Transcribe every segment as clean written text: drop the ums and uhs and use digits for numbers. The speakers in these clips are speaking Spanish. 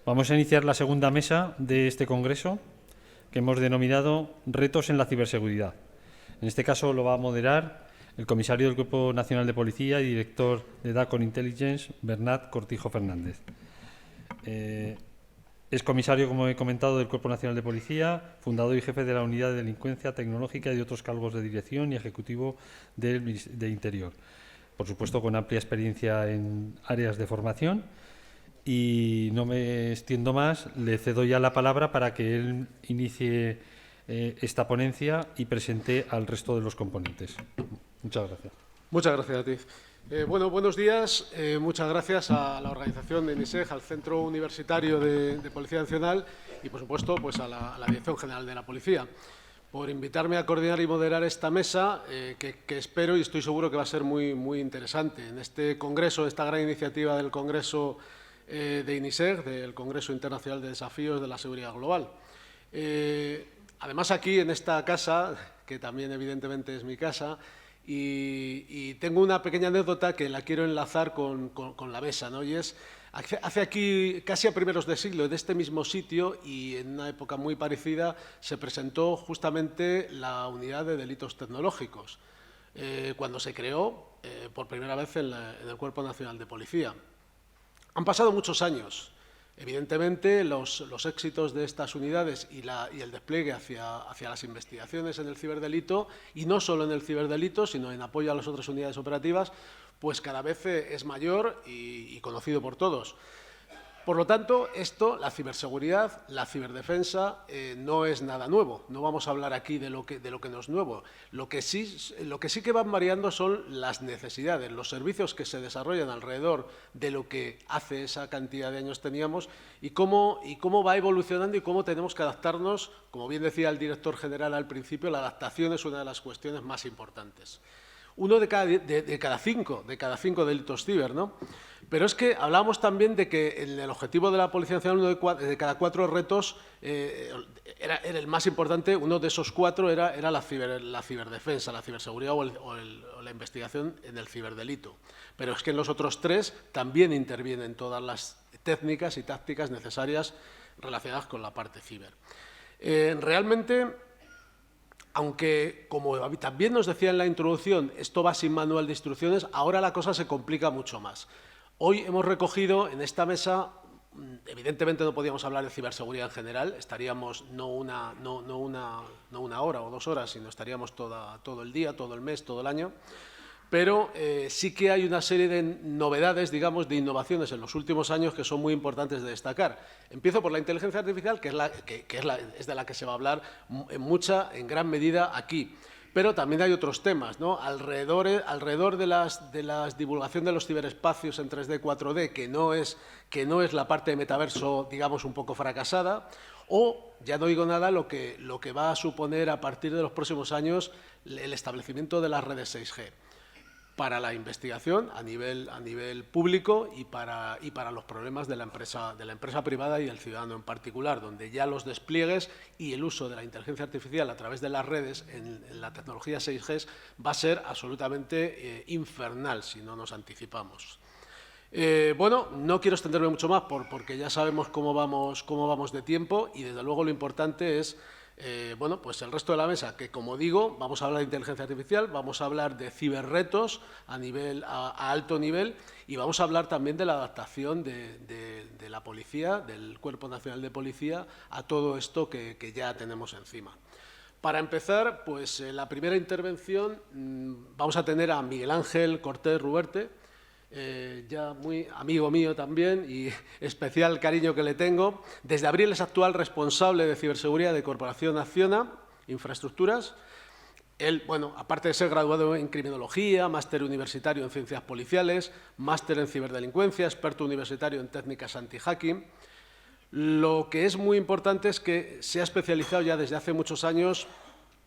Vamos a iniciar la segunda mesa de este congreso que hemos denominado Retos en la ciberseguridad. En este caso lo va a moderar el comisario del Cuerpo Nacional de Policía y director de DACON Intelligence, Bernat Cortijo Fernández. Es comisario, como he comentado, del Cuerpo Nacional de Policía, fundador y jefe de la Unidad de Delincuencia Tecnológica y de otros cargos de dirección y ejecutivo de Interior. Por supuesto, con amplia experiencia en áreas de formación. Y no me extiendo más, le cedo ya la palabra para que él inicie esta ponencia y presente al resto de los componentes. Muchas gracias. Muchas gracias a ti. Bueno, buenos días. Muchas gracias a la organización de INISEG, al Centro Universitario de Policía Nacional y, por supuesto, pues a la Dirección General de la Policía, por invitarme a coordinar y moderar esta mesa que espero y estoy seguro que va a ser muy interesante. En este congreso, esta gran iniciativa del Congreso de INISEG, del Congreso Internacional de Desafíos de la Seguridad Global. Además, aquí en esta casa, que también evidentemente es mi casa, y tengo una pequeña anécdota que la quiero enlazar con la mesa, ¿no? Y es, hace aquí, casi a primeros de siglo, de este mismo sitio y en una época muy parecida, se presentó justamente la Unidad de Delitos Tecnológicos, cuando se creó por primera vez en el Cuerpo Nacional de Policía. Han pasado muchos años. Evidentemente, los éxitos de estas unidades y el despliegue hacia las investigaciones en el ciberdelito, y no solo en el ciberdelito, sino en apoyo a las otras unidades operativas, pues cada vez es mayor y conocido por todos. Por lo tanto, la ciberseguridad, la ciberdefensa, no es nada nuevo. No vamos a hablar aquí de lo que no es nuevo. Lo que sí que van variando son las necesidades, los servicios que se desarrollan alrededor de lo que hace esa cantidad de años teníamos y cómo va evolucionando y cómo tenemos que adaptarnos. Como bien decía el director general al principio, la adaptación es una de las cuestiones más importantes. Uno de cada cinco delitos ciber, ¿no? Pero es que hablábamos también de que en el objetivo de la Policía Nacional, uno de cada 4 retos era el más importante. Uno de esos 4 era la ciberdefensa, la ciberseguridad o la investigación en el ciberdelito. Pero es que en los otros 3 también intervienen todas las técnicas y tácticas necesarias relacionadas con la parte ciber. Realmente, aunque, como también nos decía en la introducción, esto va sin manual de instrucciones, ahora la cosa se complica mucho más. Hoy hemos recogido en esta mesa, evidentemente no podíamos hablar de ciberseguridad en general, estaríamos no una hora o 2 horas, sino estaríamos todo el día, todo el mes, todo el año. Pero sí que hay una serie de novedades, digamos, de innovaciones en los últimos años que son muy importantes de destacar. Empiezo por la inteligencia artificial, que es de la que se va a hablar en gran medida aquí. Pero también hay otros temas, ¿no? Alrededor de la divulgación de los ciberespacios en 3D, 4D, que no es la parte de metaverso, digamos, un poco fracasada, o, ya no digo nada, lo que va a suponer a partir de los próximos años el establecimiento de las redes 6G. Para la investigación a nivel público y para los problemas de la empresa privada y del ciudadano en particular, donde ya los despliegues y el uso de la inteligencia artificial a través de las redes en la tecnología 6G va a ser absolutamente infernal si no nos anticipamos. Bueno, no quiero extenderme mucho más porque ya sabemos cómo vamos de tiempo y desde luego lo importante es bueno, pues el resto de la mesa, que como digo, vamos a hablar de inteligencia artificial, vamos a hablar de ciberretos a alto nivel y vamos a hablar también de la adaptación de la policía, del Cuerpo Nacional de Policía, a todo esto que ya tenemos encima. Para empezar, pues la primera intervención vamos a tener a Miguel Ángel Cortés Ruberte, ya muy amigo mío también y especial cariño que le tengo. Desde abril es actual responsable de ciberseguridad de Corporación Acciona Infraestructuras. Él, bueno, aparte de ser graduado en criminología, máster universitario en ciencias policiales, máster en ciberdelincuencia, experto universitario en técnicas anti-hacking. Lo que es muy importante es que se ha especializado ya desde hace muchos años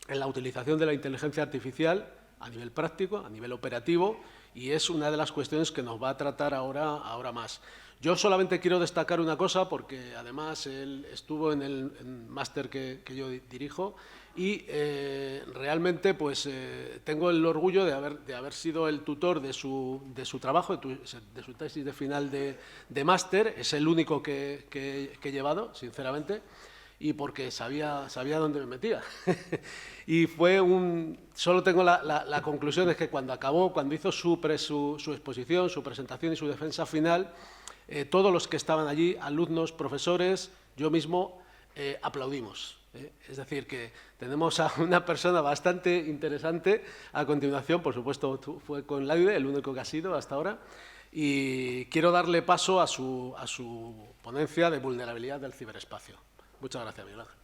en la utilización de la inteligencia artificial a nivel práctico, a nivel operativo, y es una de las cuestiones que nos va a tratar ahora más. Yo solamente quiero destacar una cosa, porque además él estuvo en el máster que yo dirijo y realmente pues tengo el orgullo de haber sido el tutor de su trabajo, de su tesis de final de máster. Es el único que he llevado, sinceramente, y porque sabía dónde me metía. Y fue solo tengo la conclusión, es que cuando acabó, cuando hizo su exposición, su presentación y su defensa final, todos los que estaban allí, alumnos, profesores, yo mismo, aplaudimos. Es decir, que tenemos a una persona bastante interesante a continuación. Por supuesto, fue con Laude, el único que ha sido hasta ahora, y quiero darle paso a su ponencia de vulnerabilidad del ciberespacio. Muchas gracias, Miguel Ángel.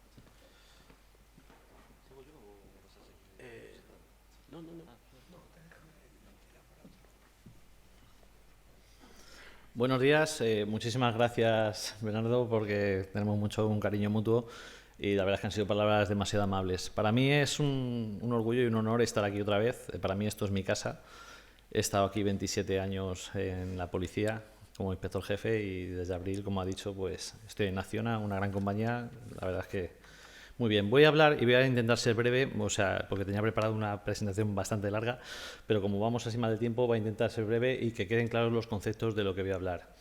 Buenos días, muchísimas gracias, Bernardo, porque tenemos un cariño mutuo y la verdad es que han sido palabras demasiado amables. Para mí es un orgullo y un honor estar aquí otra vez. Para mí esto es mi casa. He estado aquí 27 años en la policía como inspector jefe y desde abril, como ha dicho, pues estoy en Acciona, una gran compañía. La verdad es que muy bien. Voy a hablar y voy a intentar ser breve, o sea, porque tenía preparado una presentación bastante larga, pero como vamos así mal de tiempo, voy a intentar ser breve y que queden claros los conceptos de lo que voy a hablar.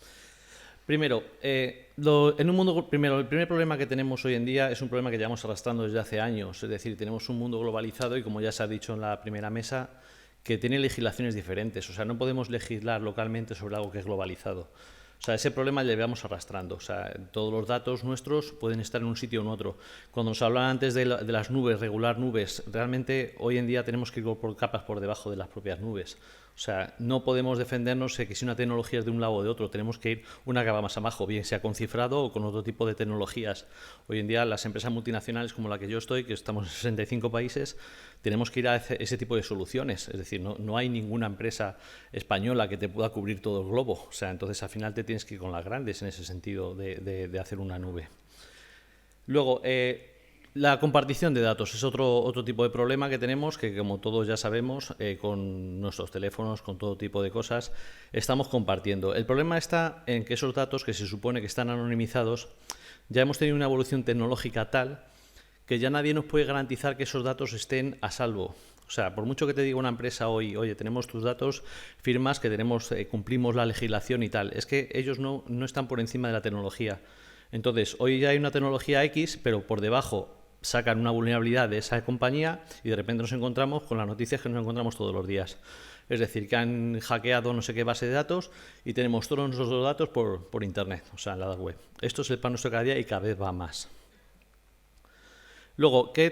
Primero, el primer problema que tenemos hoy en día es un problema que llevamos arrastrando desde hace años. Es decir, tenemos un mundo globalizado y, como ya se ha dicho en la primera mesa, que tiene legislaciones diferentes. O sea, no podemos legislar localmente sobre algo que es globalizado. O sea, ese problema le llevamos arrastrando. O sea, todos los datos nuestros pueden estar en un sitio o en otro. Cuando nos hablaban antes de las nubes, regular nubes, realmente hoy en día tenemos que ir por capas por debajo de las propias nubes. O sea, no podemos defendernos de que si una tecnología es de un lado o de otro, tenemos que ir una capa más abajo, bien sea con cifrado o con otro tipo de tecnologías. Hoy en día las empresas multinacionales como la que yo estoy, que estamos en 65 países, tenemos que ir a ese tipo de soluciones. Es decir, no hay ninguna empresa española que te pueda cubrir todo el globo. O sea, entonces al final te tienes que ir con las grandes en ese sentido de hacer una nube. Luego, la compartición de datos es otro tipo de problema que tenemos, que como todos ya sabemos, con nuestros teléfonos, con todo tipo de cosas, estamos compartiendo. El problema está en que esos datos, que se supone que están anonimizados, ya hemos tenido una evolución tecnológica tal que ya nadie nos puede garantizar que esos datos estén a salvo. O sea, por mucho que te diga una empresa hoy, oye, tenemos tus datos, firmas que cumplimos la legislación y tal, es que ellos no están por encima de la tecnología. Entonces, hoy ya hay una tecnología X, pero por debajo sacan una vulnerabilidad de esa compañía y de repente nos encontramos con las noticias que nos encontramos todos los días. Es decir, que han hackeado no sé qué base de datos y tenemos todos nuestros datos por Internet, o sea, en la dark web. Esto es el pan nuestro cada día y cada vez va más. Luego, ¿qué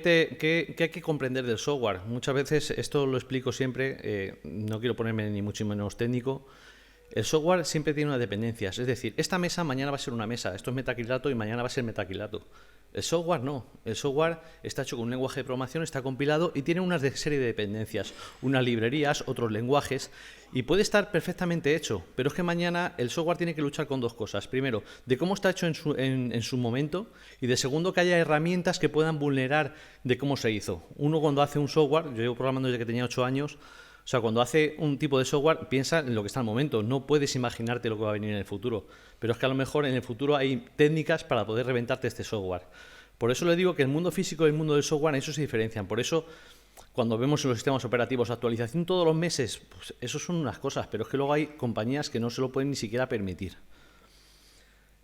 hay que comprender del software? Muchas veces, esto lo explico siempre, no quiero ponerme ni mucho menos técnico. El software siempre tiene unas dependencias, es decir, esta mesa mañana va a ser una mesa, esto es metacrilato y mañana va a ser metacrilato. El software no, el software está hecho con un lenguaje de programación, está compilado y tiene una serie de dependencias, unas librerías, otros lenguajes, y puede estar perfectamente hecho, pero es que mañana el software tiene que luchar con dos cosas. Primero, de cómo está hecho en su momento, y de segundo, que haya herramientas que puedan vulnerar de cómo se hizo. Uno, cuando hace un software, yo llevo programando desde que tenía 8 años, o sea, cuando hace un tipo de software, piensa en lo que está al momento. No puedes imaginarte lo que va a venir en el futuro. Pero es que a lo mejor en el futuro hay técnicas para poder reventarte este software. Por eso le digo que el mundo físico y el mundo del software, eso se diferencian. Por eso, cuando vemos en los sistemas operativos actualización todos los meses, pues eso son unas cosas. Pero es que luego hay compañías que no se lo pueden ni siquiera permitir.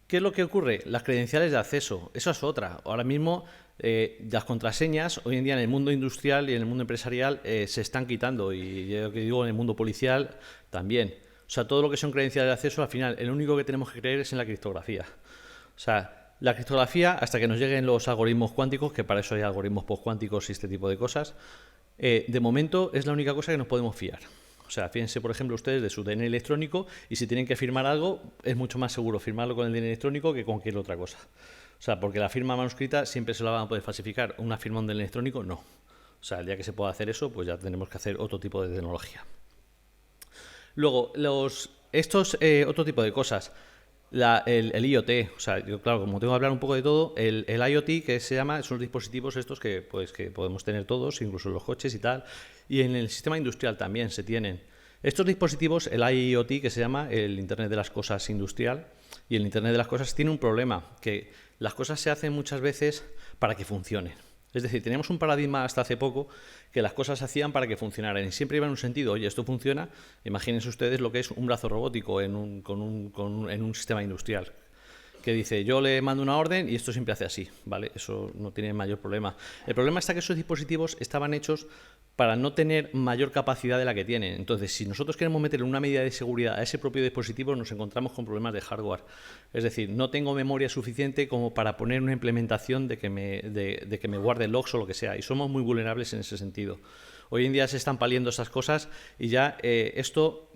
¿Qué es lo que ocurre? Las credenciales de acceso. Eso es otra. Ahora mismo las contraseñas, hoy en día en el mundo industrial y en el mundo empresarial se están quitando. Y yo que digo, en el mundo policial también. O sea, todo lo que son credenciales de acceso, al final, el único que tenemos que creer es en la criptografía. O sea, la criptografía, hasta que nos lleguen los algoritmos cuánticos, que para eso hay algoritmos postcuánticos y este tipo de cosas, de momento es la única cosa que nos podemos fiar. O sea, fíjense, por ejemplo, ustedes de su DNI electrónico y si tienen que firmar algo, es mucho más seguro firmarlo con el DNI electrónico que con cualquier otra cosa. O sea, porque la firma manuscrita siempre se la van a poder falsificar. Una firma en DNI electrónico, no. O sea, el día que se pueda hacer eso, pues ya tenemos que hacer otro tipo de tecnología. Luego, otro tipo de cosas. El IoT, o sea, yo claro, como tengo que hablar un poco de todo, el IoT, que se llama, son los dispositivos estos que podemos tener todos, incluso en los coches y tal, y en el sistema industrial también se tienen. Estos dispositivos, el IoT, que se llama el Internet de las Cosas Industrial, y el Internet de las Cosas tiene un problema, que las cosas se hacen muchas veces para que funcionen. Es decir, teníamos un paradigma hasta hace poco que las cosas se hacían para que funcionaran y siempre iba en un sentido, oye, esto funciona, imagínense ustedes lo que es un brazo robótico en un sistema industrial, que dice, yo le mando una orden y esto siempre hace así, ¿vale? Eso no tiene mayor problema. El problema está que esos dispositivos estaban hechos para no tener mayor capacidad de la que tienen. Entonces, si nosotros queremos meterle una medida de seguridad a ese propio dispositivo, nos encontramos con problemas de hardware. Es decir, no tengo memoria suficiente como para poner una implementación de que me guarde logs o lo que sea. Y somos muy vulnerables en ese sentido. Hoy en día se están paliando esas cosas y ya esto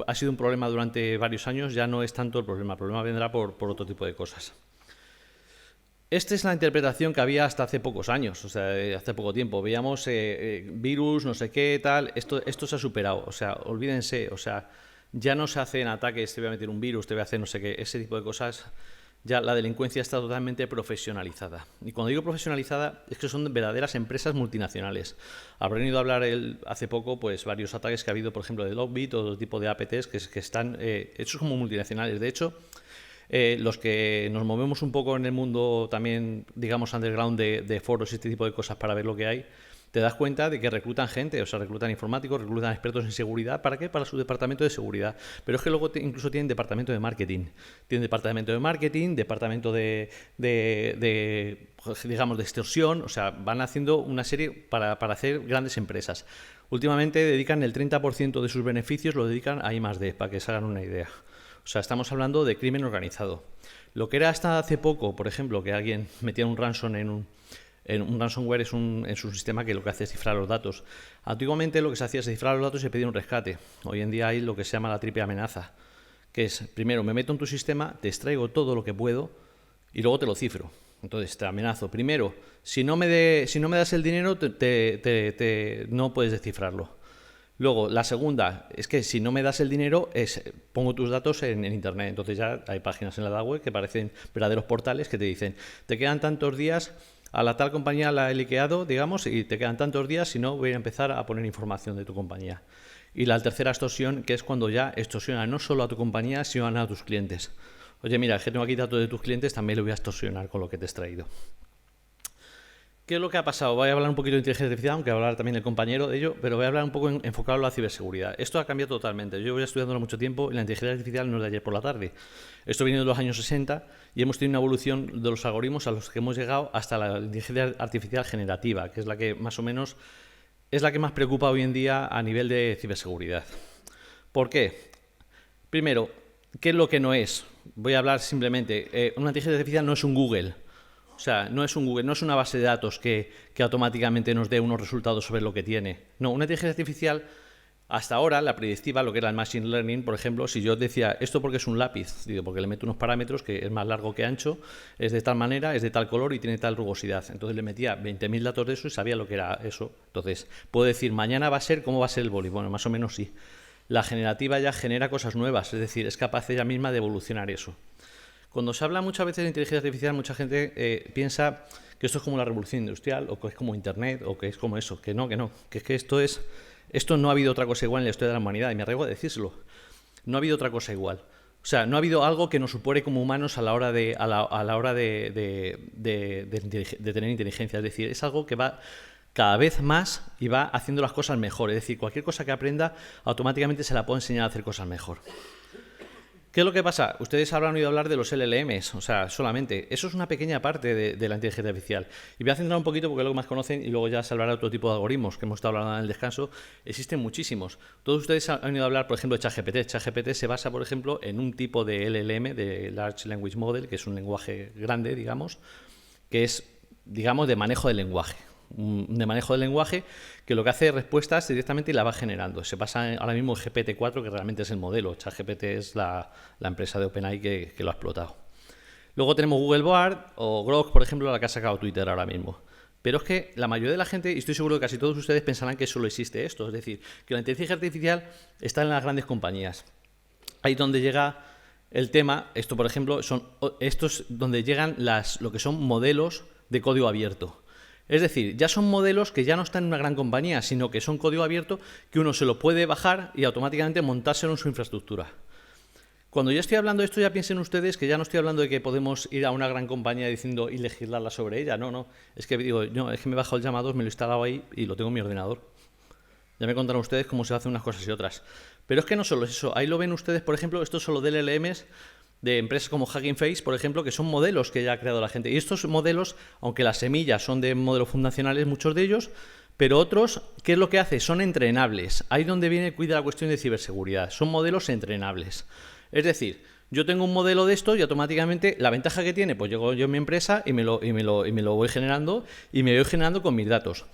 ha sido un problema durante varios años, ya no es tanto el problema vendrá por otro tipo de cosas. Esta es la interpretación que había hasta hace pocos años, o sea, hace poco tiempo. Veíamos virus, no sé qué, tal, esto se ha superado, o sea, olvídense, o sea, ya no se hacen ataques, te voy a meter un virus, te voy a hacer no sé qué, ese tipo de cosas. Ya la delincuencia está totalmente profesionalizada. Y cuando digo profesionalizada es que son verdaderas empresas multinacionales. Habrán ido a hablar hace poco pues varios ataques que ha habido, por ejemplo, de Lockbit o otro tipo de APTs que están hechos como multinacionales. De hecho, los que nos movemos un poco en el mundo también, digamos, underground de foros y este tipo de cosas para ver lo que hay, te das cuenta de que reclutan gente, o sea, reclutan informáticos, reclutan expertos en seguridad. ¿Para qué? Para su departamento de seguridad. Pero es que luego incluso tienen departamento de marketing. Tienen departamento de marketing, departamento digamos, de extorsión. O sea, van haciendo una serie para hacer grandes empresas. Últimamente dedican el 30% de sus beneficios, lo dedican a I+D, para que se hagan una idea. O sea, estamos hablando de crimen organizado. Lo que era hasta hace poco, por ejemplo, que alguien metía un ransom un ransomware es un sistema que lo que hace es cifrar los datos. Antiguamente lo que se hacía es cifrar los datos y pedir un rescate. Hoy en día hay lo que se llama la triple amenaza, que es, primero me meto en tu sistema, te extraigo todo lo que puedo y luego te lo cifro. Entonces te amenazo. Primero, si no me das el dinero, no puedes descifrarlo. Luego, la segunda es que si no me das el dinero, pongo tus datos en Internet. Entonces ya hay páginas en la dark web que parecen verdaderos portales que te dicen, te quedan tantos días, a la tal compañía la he liqueado, digamos, y te quedan tantos días, si no voy a empezar a poner información de tu compañía. Y la tercera extorsión, que es cuando ya extorsiona no solo a tu compañía, sino a tus clientes. Oye, mira, es que tengo aquí datos de tus clientes, también lo voy a extorsionar con lo que te he extraído. ¿Qué es lo que ha pasado? Voy a hablar un poquito de inteligencia artificial, aunque va a hablar también el compañero de ello, pero voy a hablar un poco enfocado en la ciberseguridad. Esto ha cambiado totalmente. Yo voy estudiándolo mucho tiempo y la inteligencia artificial no es de ayer por la tarde. Esto viene de los años 60 y hemos tenido una evolución de los algoritmos a los que hemos llegado hasta la inteligencia artificial generativa, que es la que más o menos es la que más preocupa hoy en día a nivel de ciberseguridad. ¿Por qué? Primero, ¿qué es lo que no es? Voy a hablar simplemente. Una inteligencia artificial no es un Google. O sea, no es un Google, no es una base de datos que automáticamente nos dé unos resultados sobre lo que tiene. No, una inteligencia artificial, hasta ahora, la predictiva, lo que era el Machine Learning, por ejemplo, si yo decía, esto porque es un lápiz, digo, porque le meto unos parámetros que es más largo que ancho, es de tal manera, es de tal color y tiene tal rugosidad. Entonces le metía 20.000 datos de eso y sabía lo que era eso. Entonces, puedo decir, mañana va a ser, ¿cómo va a ser el boli? Bueno, más o menos sí. La generativa ya genera cosas nuevas, es decir, es capaz ella misma de evolucionar eso. Cuando se habla muchas veces de inteligencia artificial, mucha gente piensa que esto es como la revolución industrial, o que es como Internet, o que es como eso. Que no, que es que esto no ha habido otra cosa igual en la historia de la humanidad, y me arriesgo a decírselo. No ha habido otra cosa igual. O sea, no ha habido algo que nos supone como humanos a la hora de tener inteligencia. Es decir, es algo que va cada vez más y va haciendo las cosas mejor. Es decir, cualquier cosa que aprenda, automáticamente se la puede enseñar a hacer cosas mejor. ¿Qué es lo que pasa? Ustedes habrán oído hablar de los LLMs, o sea, solamente. Eso es una pequeña parte de la inteligencia artificial. Y voy a centrar un poquito porque es lo que más conocen y luego ya se hablará de otro tipo de algoritmos que hemos estado hablando en el descanso. Existen muchísimos. Todos ustedes han oído hablar, por ejemplo, de ChatGPT. ChatGPT se basa, por ejemplo, en un tipo de LLM, de Large Language Model, que es un lenguaje grande, digamos, que es, digamos, de manejo del lenguaje. De manejo del lenguaje que lo que hace es respuestas directamente y la va generando. Se basa ahora mismo en GPT-4, que realmente es el modelo. ChatGPT es la empresa de OpenAI que lo ha explotado. Luego tenemos Google Bard o Grok, por ejemplo, la que ha sacado Twitter ahora mismo. Pero es que la mayoría de la gente, y estoy seguro que casi todos ustedes pensarán que solo existe esto. Es decir, que la inteligencia artificial está en las grandes compañías. Ahí donde llega el tema, esto por ejemplo, estos donde llegan lo que son modelos de código abierto. Es decir, ya son modelos que ya no están en una gran compañía, sino que son código abierto que uno se lo puede bajar y automáticamente montárselo en su infraestructura. Cuando yo estoy hablando de esto, ya piensen ustedes que ya no estoy hablando de que podemos ir a una gran compañía diciendo y legislarla sobre ella. No, no. Es que digo, no, es que me he bajado el Llama 2, me lo he instalado ahí y lo tengo en mi ordenador. Ya me contarán ustedes cómo se hacen unas cosas y otras. Pero es que no solo es eso. Ahí lo ven ustedes, por ejemplo, estos son los DLLMs de empresas como Hugging Face, por ejemplo, que son modelos que ya ha creado la gente. Y estos modelos, aunque las semillas son de modelos fundacionales, muchos de ellos, pero otros, ¿qué es lo que hace? Son entrenables. Ahí donde viene cuida la cuestión de ciberseguridad. Son modelos entrenables. Es decir, yo tengo un modelo de esto y automáticamente la ventaja que tiene, pues llego yo a mi empresa y me lo voy generando y me voy generando con mis datos.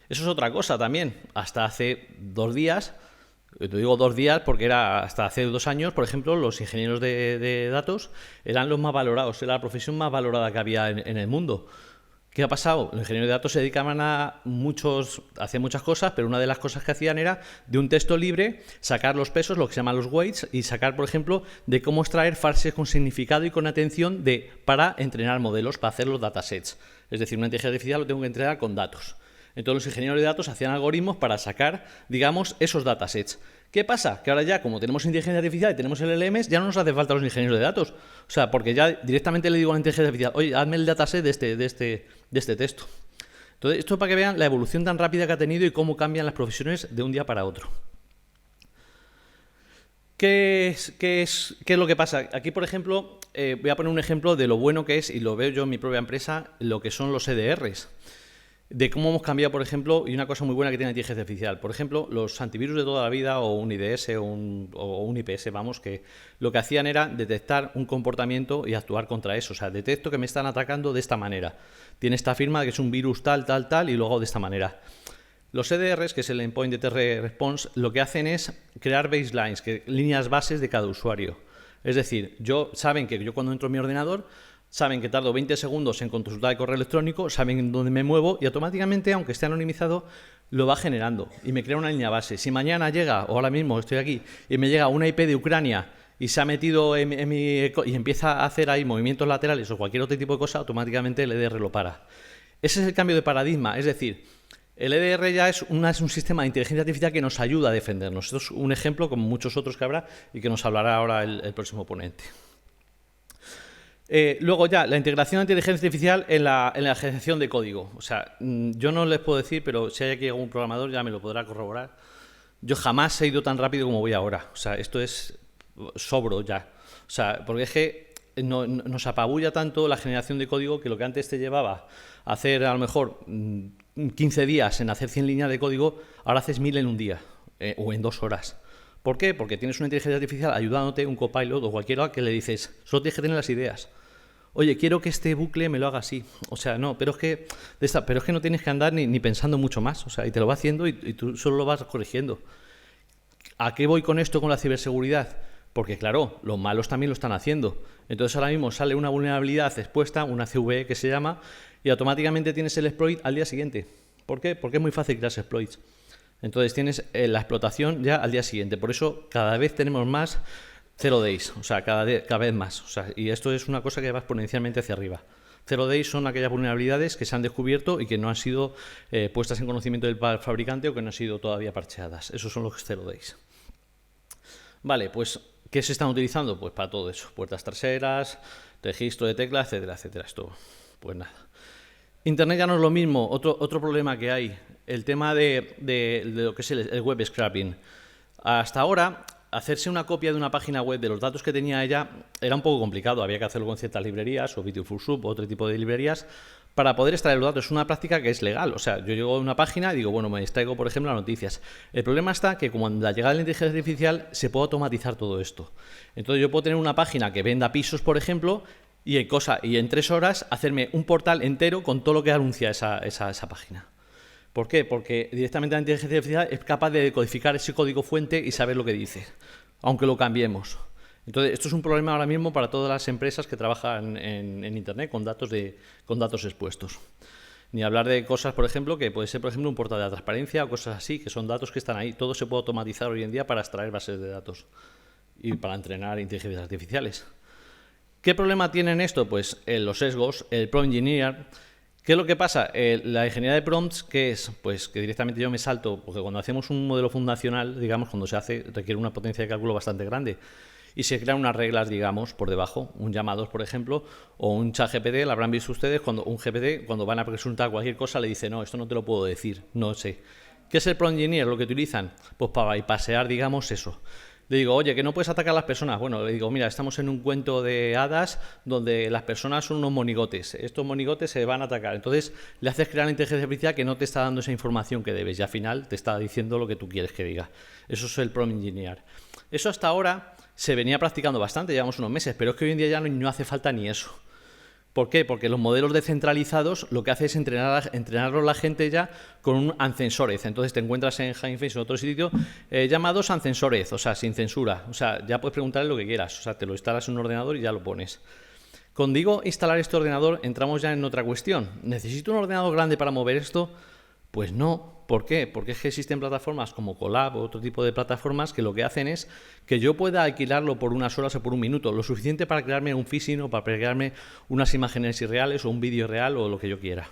Eso es otra cosa también. Hasta hace 2 días, te digo 2 días porque era hasta hace 2 años, por ejemplo, los ingenieros de datos eran los más valorados, era la profesión más valorada que había en el mundo. ¿Qué ha pasado? Los ingenieros de datos se dedicaban a hacer muchas cosas, pero una de las cosas que hacían era de un texto libre sacar los pesos, lo que se llaman los weights, y sacar, por ejemplo, de cómo extraer frases con significado y con atención para entrenar modelos, para hacer los datasets. Es decir, una inteligencia artificial lo tengo que entrenar con datos. Entonces los ingenieros de datos hacían algoritmos para sacar, digamos, esos datasets. ¿Qué pasa? Que ahora ya, como tenemos inteligencia artificial y tenemos LLMs, ya no nos hace falta los ingenieros de datos. O sea, porque ya directamente le digo a la inteligencia artificial, oye, hazme el dataset de este texto. Entonces, esto para que vean la evolución tan rápida que ha tenido y cómo cambian las profesiones de un día para otro. ¿Qué es lo que pasa? Aquí, por ejemplo, voy a poner un ejemplo de lo bueno que es, y lo veo yo en mi propia empresa, lo que son los EDRs. De cómo hemos cambiado, por ejemplo, y una cosa muy buena que tiene la inteligencia artificial. Por ejemplo, los antivirus de toda la vida, o un IDS o un IPS, vamos, que lo que hacían era detectar un comportamiento y actuar contra eso. O sea, detecto que me están atacando de esta manera. Tiene esta firma que es un virus tal, y lo hago de esta manera. Los EDRs, que es el Endpoint Deterrent Response, lo que hacen es crear baselines, líneas bases de cada usuario. Es decir, saben que yo cuando entro en mi ordenador, saben que tardo 20 segundos en consultar el correo electrónico, saben dónde me muevo y automáticamente, aunque esté anonimizado, lo va generando y me crea una línea base. Si mañana llega, o ahora mismo estoy aquí, y me llega una IP de Ucrania y se ha metido y empieza a hacer ahí movimientos laterales o cualquier otro tipo de cosa, automáticamente el EDR lo para. Ese es el cambio de paradigma, es decir, el EDR ya es un sistema de inteligencia artificial que nos ayuda a defendernos. Esto es un ejemplo, como muchos otros que habrá, y que nos hablará ahora el próximo ponente. Luego ya, la integración de inteligencia artificial en la generación de código. O sea, yo no les puedo decir, pero si hay aquí algún programador ya me lo podrá corroborar. Yo jamás he ido tan rápido como voy ahora. O sea, esto es sobro ya. O sea, porque es que nos apabulla tanto la generación de código que lo que antes te llevaba a hacer a lo mejor 15 días en hacer 100 líneas de código, ahora haces 1000 en un día o en 2 horas. ¿Por qué? Porque tienes una inteligencia artificial ayudándote, un copilot o cualquiera que le dices, solo tienes que tener las ideas. Oye, quiero que este bucle me lo haga así. O sea, no, pero es que no tienes que andar ni pensando mucho más. O sea, y te lo va haciendo y tú solo lo vas corrigiendo. ¿A qué voy con esto, con la ciberseguridad? Porque, claro, los malos también lo están haciendo. Entonces, ahora mismo sale una vulnerabilidad expuesta, una CVE que se llama, y automáticamente tienes el exploit al día siguiente. ¿Por qué? Porque es muy fácil crear exploits. Entonces, tienes la explotación ya al día siguiente. Por eso, cada vez tenemos más 0 days, o sea, cada vez más. O sea, y esto es una cosa que va exponencialmente hacia arriba. 0 days son aquellas vulnerabilidades que se han descubierto y que no han sido puestas en conocimiento del fabricante o que no han sido todavía parcheadas. Esos son los 0 days. Vale, pues, ¿qué se están utilizando? Pues para todo eso. Puertas traseras, registro de tecla, etcétera, etcétera. Esto, pues nada. Internet ya no es lo mismo. Otro problema que hay, el tema de lo que es el web scraping. Hasta ahora, hacerse una copia de una página web de los datos que tenía ella era un poco complicado. Había que hacerlo con ciertas librerías, o Beautiful Soup, o otro tipo de librerías, para poder extraer los datos. Es una práctica que es legal. O sea, yo llego a una página y digo, bueno, me extraigo, por ejemplo, las noticias. El problema está que con la llegada de la inteligencia artificial se puede automatizar todo esto. Entonces yo puedo tener una página que venda pisos, por ejemplo, y en 3 horas hacerme un portal entero con todo lo que anuncia esa página. ¿Por qué? Porque directamente la inteligencia artificial es capaz de decodificar ese código fuente y saber lo que dice, aunque lo cambiemos. Entonces, esto es un problema ahora mismo para todas las empresas que trabajan en Internet con datos expuestos. Ni hablar de cosas, por ejemplo, que puede ser, por ejemplo, un portal de la transparencia o cosas así, que son datos que están ahí. Todo se puede automatizar hoy en día para extraer bases de datos y para entrenar inteligencias artificiales. ¿Qué problema tienen esto? Pues los sesgos, el prompt engineer. ¿Qué es lo que pasa? La ingeniería de prompts, ¿qué es? Pues que directamente yo me salto, porque cuando hacemos un modelo fundacional, digamos, cuando se hace, requiere una potencia de cálculo bastante grande. Y se crean unas reglas, digamos, por debajo, un llamados, por ejemplo, o un chat GPT, lo habrán visto ustedes, cuando un GPT, cuando van a preguntar cualquier cosa, le dice, no, esto no te lo puedo decir, no sé. ¿Qué es el prompt engineer? Lo que utilizan, pues para bypassear, digamos, eso. Le digo, oye, que no puedes atacar a las personas. Bueno, le digo, mira, estamos en un cuento de hadas donde las personas son unos monigotes. Estos monigotes se van a atacar. Entonces, le haces crear la inteligencia artificial que no te está dando esa información que debes y al final te está diciendo lo que tú quieres que diga. Eso es el prompt engineer. Eso hasta ahora se venía practicando bastante, llevamos unos meses, pero es que hoy en día ya no hace falta ni eso. ¿Por qué? Porque los modelos descentralizados lo que hace es entrenarlos la gente ya con un uncensored. Entonces te encuentras en Hugging Face o en otro sitio llamados uncensored, o sea, sin censura. O sea, ya puedes preguntarle lo que quieras. O sea, te lo instalas en un ordenador y ya lo pones. Cuando digo instalar este ordenador, entramos ya en otra cuestión. ¿Necesito un ordenador grande para mover esto? Pues no. ¿Por qué? Porque es que existen plataformas como Colab o otro tipo de plataformas que lo que hacen es que yo pueda alquilarlo por unas horas o por un minuto, lo suficiente para crearme un phishing o para crearme unas imágenes irreales o un vídeo real o lo que yo quiera.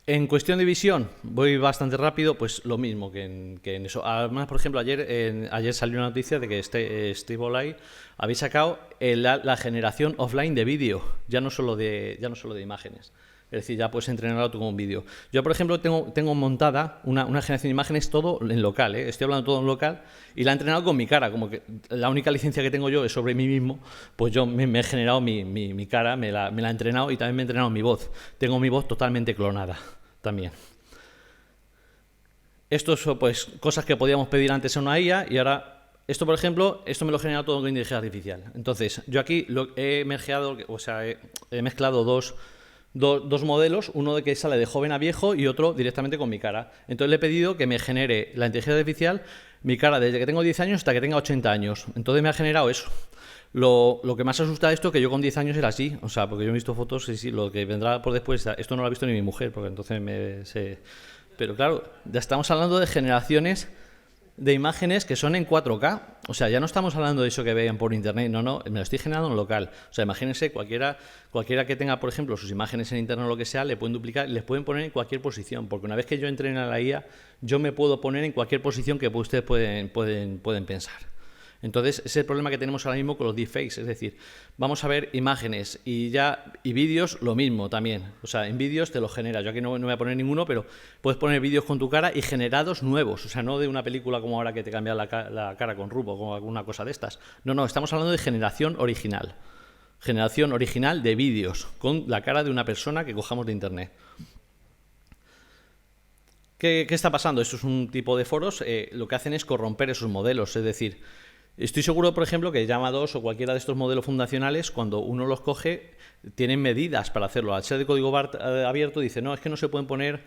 En cuestión de visión, voy bastante rápido, pues lo mismo que en eso. Además, por ejemplo, ayer salió una noticia de que Steve Olay había sacado la generación offline de vídeo, ya no solo de imágenes. Es decir, ya puedes entrenarlo tú con un vídeo. Yo, por ejemplo, tengo montada una generación de imágenes todo en local, ¿eh? Estoy hablando todo en local y la he entrenado con mi cara. Como que la única licencia que tengo yo es sobre mí mismo, pues yo me he generado mi cara, me la he entrenado y también me he entrenado mi voz. Tengo mi voz totalmente clonada también. Esto son pues cosas que podíamos pedir antes a una IA y ahora... Esto, por ejemplo, esto me lo he generado todo con inteligencia artificial. Entonces, yo aquí he mezclado dos modelos, uno de que sale de joven a viejo y otro directamente con mi cara. Entonces le he pedido que me genere la inteligencia artificial mi cara desde que tengo 10 años hasta que tenga 80 años. Entonces me ha generado eso. Lo que más asusta de esto es que yo con 10 años era así. O sea, porque yo he visto fotos y sí, lo que vendrá por después, esto no lo ha visto ni mi mujer, porque entonces Pero claro, ya estamos hablando de generaciones de imágenes que son en 4K. O sea, ya no estamos hablando de eso que vean por internet, no, me lo estoy generando en local. O sea, imagínense, cualquiera que tenga, por ejemplo, sus imágenes en internet o lo que sea, le pueden duplicar y les pueden poner en cualquier posición, porque una vez que yo entrene a la IA, yo me puedo poner en cualquier posición que ustedes pueden pensar. Entonces, ese es el problema que tenemos ahora mismo con los deepfakes, es decir, vamos a ver imágenes y vídeos, lo mismo también. O sea, en vídeos te los genera. Yo aquí no voy a poner ninguno, pero puedes poner vídeos con tu cara y generados nuevos. O sea, no de una película como ahora que te cambia la cara con rubo o alguna cosa de estas. No, estamos hablando de generación original. Generación original de vídeos con la cara de una persona que cojamos de internet. ¿Qué está pasando? Esto es un tipo de foros. Lo que hacen es corromper esos modelos, es decir... Estoy seguro, por ejemplo, que Llama 2 o cualquiera de estos modelos fundacionales, cuando uno los coge, tienen medidas para hacerlo. Al ser de código abierto, dice, no, es que no se pueden poner,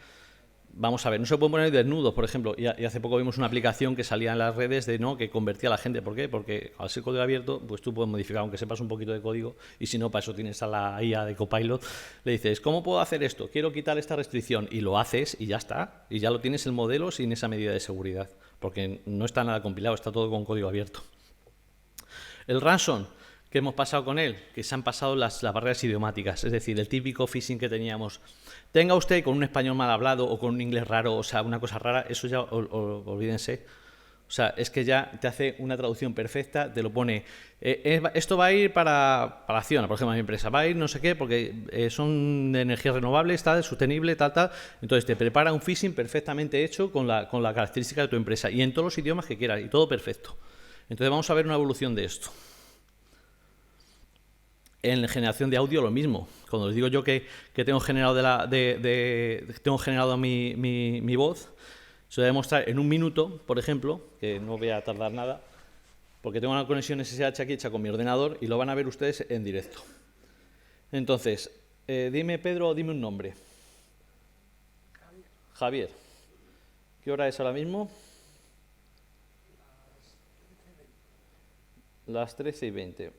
vamos a ver, no se pueden poner desnudos, por ejemplo. Y hace poco vimos una aplicación que salía en las redes que convertía a la gente. ¿Por qué? Porque al ser código abierto, pues tú puedes modificar, aunque sepas un poquito de código, y si no, para eso tienes a la IA de Copilot, le dices, ¿cómo puedo hacer esto? Quiero quitar esta restricción, y lo haces, y ya está. Y ya lo tienes el modelo sin esa medida de seguridad, porque no está nada compilado, está todo con código abierto. El ransom, ¿qué hemos pasado con él? Que se han pasado las barreras idiomáticas, es decir, el típico phishing que teníamos. Tenga usted con un español mal hablado o con un inglés raro, o sea, una cosa rara, eso ya olvídense. O sea, es que ya te hace una traducción perfecta, te lo pone, esto va a ir para Acciona, por ejemplo, a mi empresa, va a ir no sé qué, porque son de energías renovables, tal, sostenible, tal. Entonces te prepara un phishing perfectamente hecho con la característica de tu empresa y en todos los idiomas que quieras y todo perfecto. Entonces vamos a ver una evolución de esto. En generación de audio lo mismo. Cuando les digo yo que tengo generado tengo generado mi voz, se lo voy a mostrar en un minuto, por ejemplo, que no voy a tardar nada, porque tengo una conexión SSH aquí hecha con mi ordenador y lo van a ver ustedes en directo. Entonces, dime, Pedro, dime un nombre. Javier. ¿Qué hora es ahora mismo? Las 13:20.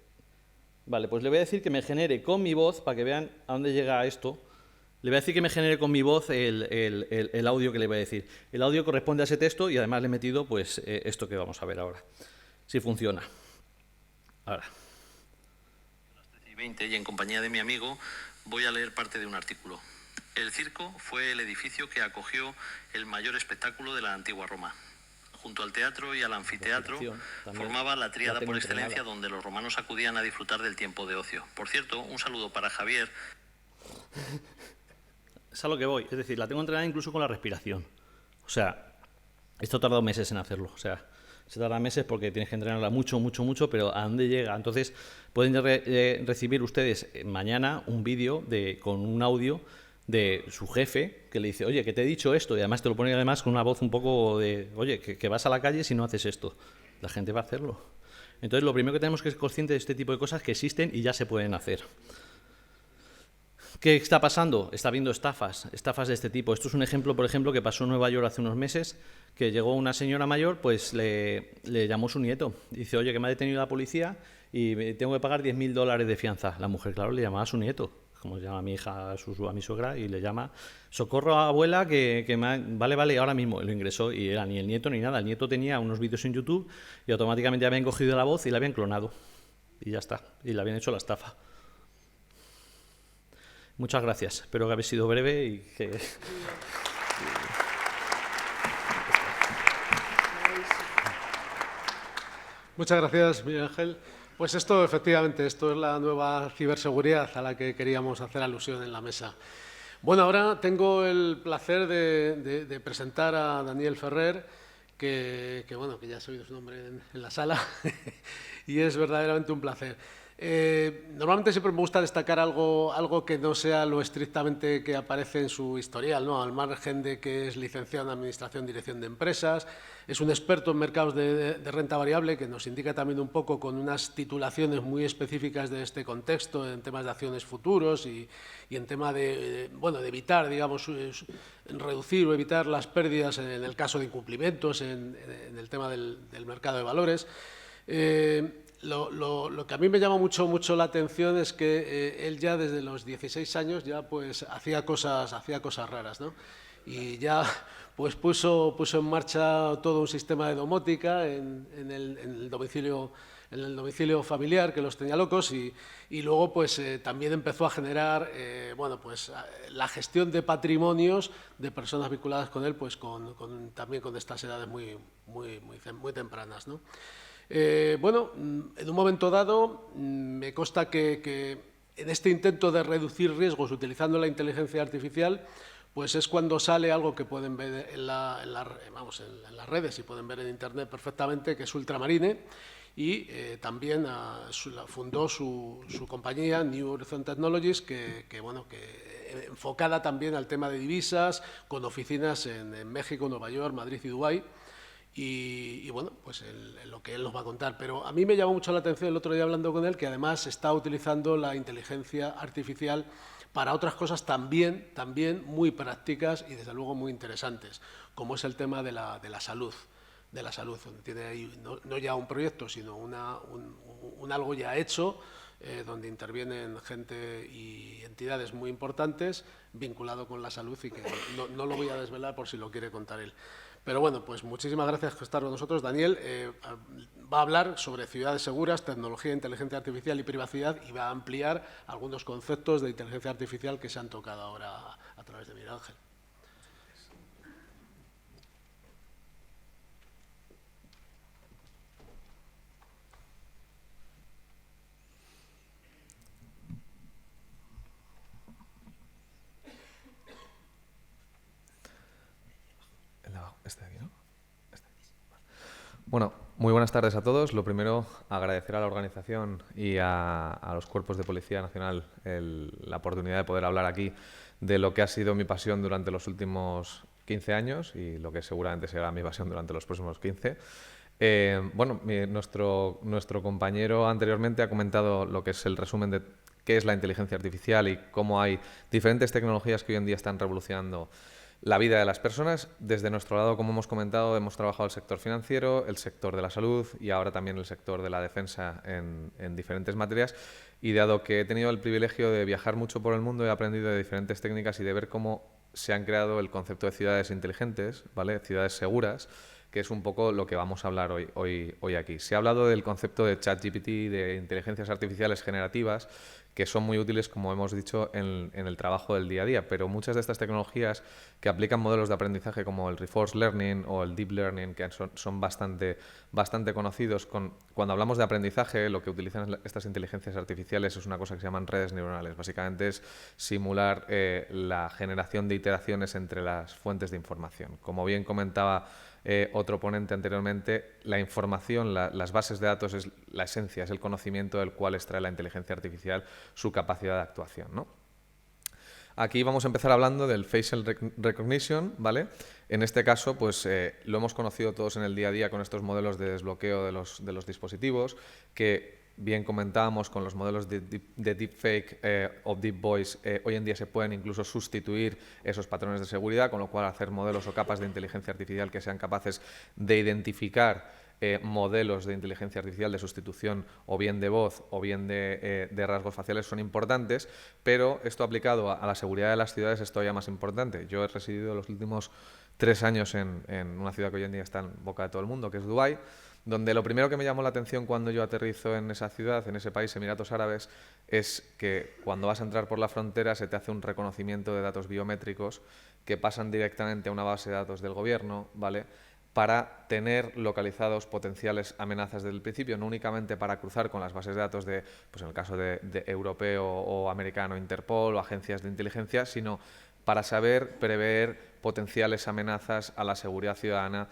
Vale, pues le voy a decir que me genere con mi voz, para que vean a dónde llega esto. Le voy a decir que me genere con mi voz el audio que le voy a decir. El audio corresponde a ese texto y además le he metido pues esto que vamos a ver ahora. Si funciona. Ahora. 2020 y en compañía de mi amigo voy a leer parte de un artículo. El circo fue el edificio que acogió el mayor espectáculo de la antigua Roma. Junto al teatro y al anfiteatro formaba la tríada por excelencia donde los romanos acudían a disfrutar del tiempo de ocio. Por cierto, un saludo para Javier. Es a lo que voy, es decir, la tengo entrenada incluso con la respiración. O sea, esto ha tardado meses en hacerlo, o sea, se tarda meses porque tienes que entrenarla mucho, pero ¿a dónde llega? Entonces, pueden recibir ustedes mañana un vídeo con un audio de su jefe que le dice, oye, que te he dicho esto, y además te lo pone además con una voz un poco de, oye, que vas a la calle si no haces esto. La gente va a hacerlo. Entonces, lo primero que tenemos que ser conscientes de este tipo de cosas que existen y ya se pueden hacer. ¿Qué está pasando? Está habiendo estafas de este tipo. Esto es un ejemplo, por ejemplo, que pasó en Nueva York hace unos meses, que llegó una señora mayor, pues le llamó su nieto. Dice, oye, que me ha detenido la policía y tengo que pagar $10.000 de fianza. La mujer, claro, le llamaba a su nieto, como se llama a mi hija, a mi suegra, y le llama, socorro a abuela, vale, ahora mismo. Lo ingresó y era ni el nieto ni nada. El nieto tenía unos vídeos en YouTube y automáticamente habían cogido la voz y la habían clonado. Y ya está, y le habían hecho la estafa. Muchas gracias. Espero que habéis sido breve y que... Muchas gracias, Miguel Ángel. Pues efectivamente, esto es la nueva ciberseguridad a la que queríamos hacer alusión en la mesa. Bueno, ahora tengo el placer de presentar a Daniel Ferrer, que ya has oído su nombre en la sala y es verdaderamente un placer. Normalmente siempre me gusta destacar algo que no sea lo estrictamente que aparece en su historial, ¿no? Al margen de que es licenciado en Administración y Dirección de Empresas, es un experto en mercados de renta variable, que nos indica también un poco con unas titulaciones muy específicas de este contexto en temas de acciones futuros y en tema de evitar, digamos, reducir o evitar las pérdidas en el caso de incumplimientos en el tema del mercado de valores. Lo que a mí me llama mucho la atención es que él ya desde los 16 años ya pues hacía cosas raras, ¿no? Y ya pues puso en marcha todo un sistema de domótica en el domicilio familiar, que los tenía locos, y luego pues también empezó a generar la gestión de patrimonios de personas vinculadas con él, pues también con estas edades muy tempranas, ¿no? En un momento dado me consta que en este intento de reducir riesgos utilizando la inteligencia artificial, pues es cuando sale algo que pueden ver en las redes y pueden ver en Internet perfectamente, que es Ultramarine, y también fundó su compañía New Horizon Technologies, que enfocada también al tema de divisas, con oficinas en México, Nueva York, Madrid y Dubái. Y pues lo que él nos va a contar. Pero a mí me llamó mucho la atención el otro día hablando con él, que además está utilizando la inteligencia artificial para otras cosas también muy prácticas y desde luego muy interesantes, como es el tema de la salud. Donde tiene ahí no ya un proyecto, sino un algo ya hecho, donde intervienen gente y entidades muy importantes vinculado con la salud, y que no lo voy a desvelar por si lo quiere contar él. Pero bueno, pues muchísimas gracias por estar con nosotros. Daniel va a hablar sobre ciudades seguras, tecnología, inteligencia artificial y privacidad, y va a ampliar algunos conceptos de inteligencia artificial que se han tocado ahora a través de Miguel Ángel. Bueno, muy buenas tardes a todos. Lo primero, agradecer a la organización y a los cuerpos de Policía Nacional la oportunidad de poder hablar aquí de lo que ha sido mi pasión durante los últimos 15 años y lo que seguramente será mi pasión durante los próximos 15. Nuestro compañero anteriormente ha comentado lo que es el resumen de qué es la inteligencia artificial y cómo hay diferentes tecnologías que hoy en día están revolucionando la vida de las personas. Desde nuestro lado, como hemos comentado, hemos trabajado el sector financiero, el sector de la salud y ahora también el sector de la defensa en diferentes materias. Y dado que he tenido el privilegio de viajar mucho por el mundo, he aprendido de diferentes técnicas y de ver cómo se han creado el concepto de ciudades inteligentes, ¿vale? Ciudades seguras, que es un poco lo que vamos a hablar hoy aquí. Se ha hablado del concepto de ChatGPT, de inteligencias artificiales generativas, que son muy útiles, como hemos dicho, en el trabajo del día a día, pero muchas de estas tecnologías que aplican modelos de aprendizaje como el Reinforced Learning o el Deep Learning, que son bastante conocidos, cuando hablamos de aprendizaje, lo que utilizan estas inteligencias artificiales es una cosa que se llaman redes neuronales. Básicamente es simular la generación de iteraciones entre las fuentes de información. Como bien comentaba otro ponente anteriormente, la información, las bases de datos es la esencia, es el conocimiento del cual extrae la inteligencia artificial su capacidad de actuación, ¿no? Aquí vamos a empezar hablando del facial recognition, ¿vale? En este caso, pues lo hemos conocido todos en el día a día con estos modelos de desbloqueo de los dispositivos, que bien comentábamos con los modelos de deepfake o deep voice, hoy en día se pueden incluso sustituir esos patrones de seguridad, con lo cual hacer modelos o capas de inteligencia artificial que sean capaces de identificar modelos de inteligencia artificial de sustitución o bien de voz o bien de rasgos faciales son importantes, pero esto aplicado a la seguridad de las ciudades es todavía más importante. Yo he residido los últimos 3 años en una ciudad que hoy en día está en boca de todo el mundo, que es Dubái, donde lo primero que me llamó la atención cuando yo aterrizo en esa ciudad, en ese país, Emiratos Árabes, es que cuando vas a entrar por la frontera se te hace un reconocimiento de datos biométricos que pasan directamente a una base de datos del gobierno, ¿vale?, para tener localizados potenciales amenazas desde el principio, no únicamente para cruzar con las bases de datos de, pues en el caso de europeo o americano, Interpol o agencias de inteligencia, sino para saber prever potenciales amenazas a la seguridad ciudadana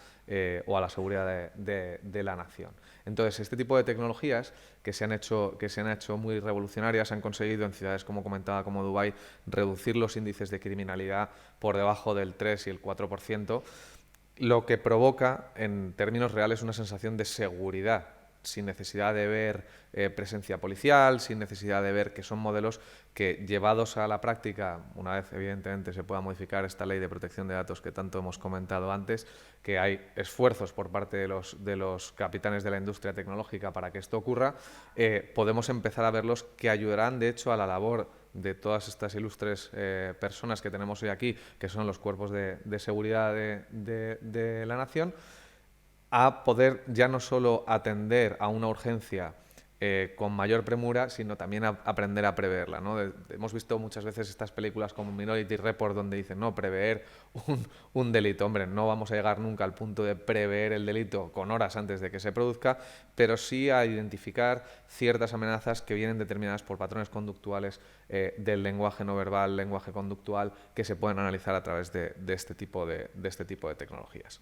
o a la seguridad de la nación. Entonces, este tipo de tecnologías que se han hecho muy revolucionarias han conseguido en ciudades, como comentaba, como Dubái, reducir los índices de criminalidad por debajo del 3 y el 4%, lo que provoca, en términos reales, una sensación de seguridad, sin necesidad de ver presencia policial, sin necesidad de ver que son modelos que, llevados a la práctica, una vez evidentemente se pueda modificar esta ley de protección de datos que tanto hemos comentado antes, que hay esfuerzos por parte de los capitanes de la industria tecnológica para que esto ocurra, podemos empezar a verlos que ayudarán, de hecho, a la labor de todas estas ilustres personas que tenemos hoy aquí, que son los cuerpos de seguridad de la nación, a poder ya no solo atender a una urgencia con mayor premura, sino también a aprender a preverla, ¿no? Hemos visto muchas veces estas películas como Minority Report donde dicen, no, prever un delito. Hombre, no vamos a llegar nunca al punto de prever el delito con horas antes de que se produzca, pero sí a identificar ciertas amenazas que vienen determinadas por patrones conductuales del lenguaje no verbal, lenguaje conductual, que se pueden analizar a través de este tipo de tecnologías.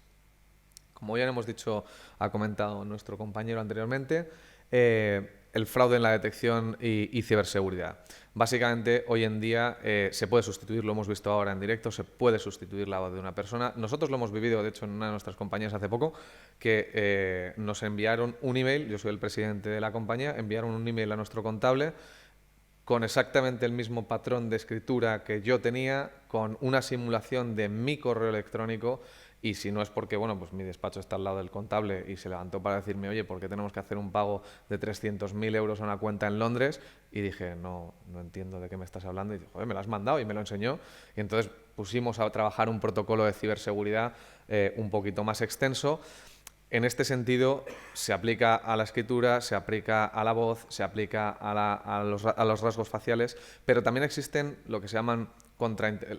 Como ya hemos dicho, ha comentado nuestro compañero anteriormente, el fraude en la detección y ciberseguridad. Básicamente, hoy en día se puede sustituir, lo hemos visto ahora en directo, se puede sustituir la voz de una persona. Nosotros lo hemos vivido, de hecho, en una de nuestras compañías hace poco, que nos enviaron un email, yo soy el presidente de la compañía, enviaron un email a nuestro contable con exactamente el mismo patrón de escritura que yo tenía, con una simulación de mi correo electrónico. Y si no es porque, bueno, pues mi despacho está al lado del contable y se levantó para decirme, oye, ¿por qué tenemos que hacer un pago de 300.000 euros a una cuenta en Londres? Y dije, no entiendo de qué me estás hablando. Y dijo, joder, me lo has mandado, y me lo enseñó. Y entonces pusimos a trabajar un protocolo de ciberseguridad un poquito más extenso. En este sentido, se aplica a la escritura, se aplica a la voz, se aplica a los rasgos faciales, pero también existen lo que se llaman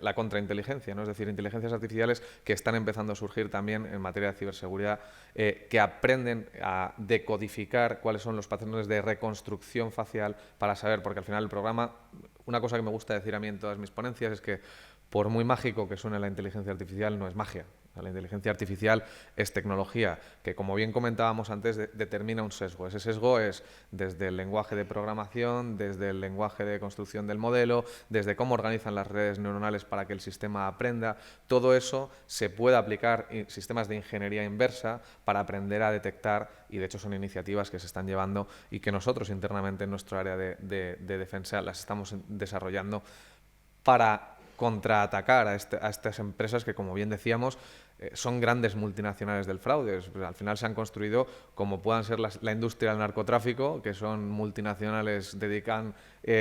la contrainteligencia, ¿no? Es decir, inteligencias artificiales que están empezando a surgir también en materia de ciberseguridad, que aprenden a decodificar cuáles son los patrones de reconstrucción facial para saber, porque al final el programa, una cosa que me gusta decir a mí en todas mis ponencias es que, por muy mágico que suene la inteligencia artificial, no es magia. La inteligencia artificial es tecnología que, como bien comentábamos antes, determina un sesgo. Ese sesgo es desde el lenguaje de programación, desde el lenguaje de construcción del modelo, desde cómo organizan las redes neuronales para que el sistema aprenda. Todo eso se puede aplicar en sistemas de ingeniería inversa para aprender a detectar, y de hecho son iniciativas que se están llevando y que nosotros internamente en nuestro área de defensa las estamos desarrollando para contraatacar a estas empresas que, como bien decíamos, son grandes multinacionales del fraude. Al final se han construido como puedan ser la industria del narcotráfico, que son multinacionales, dedican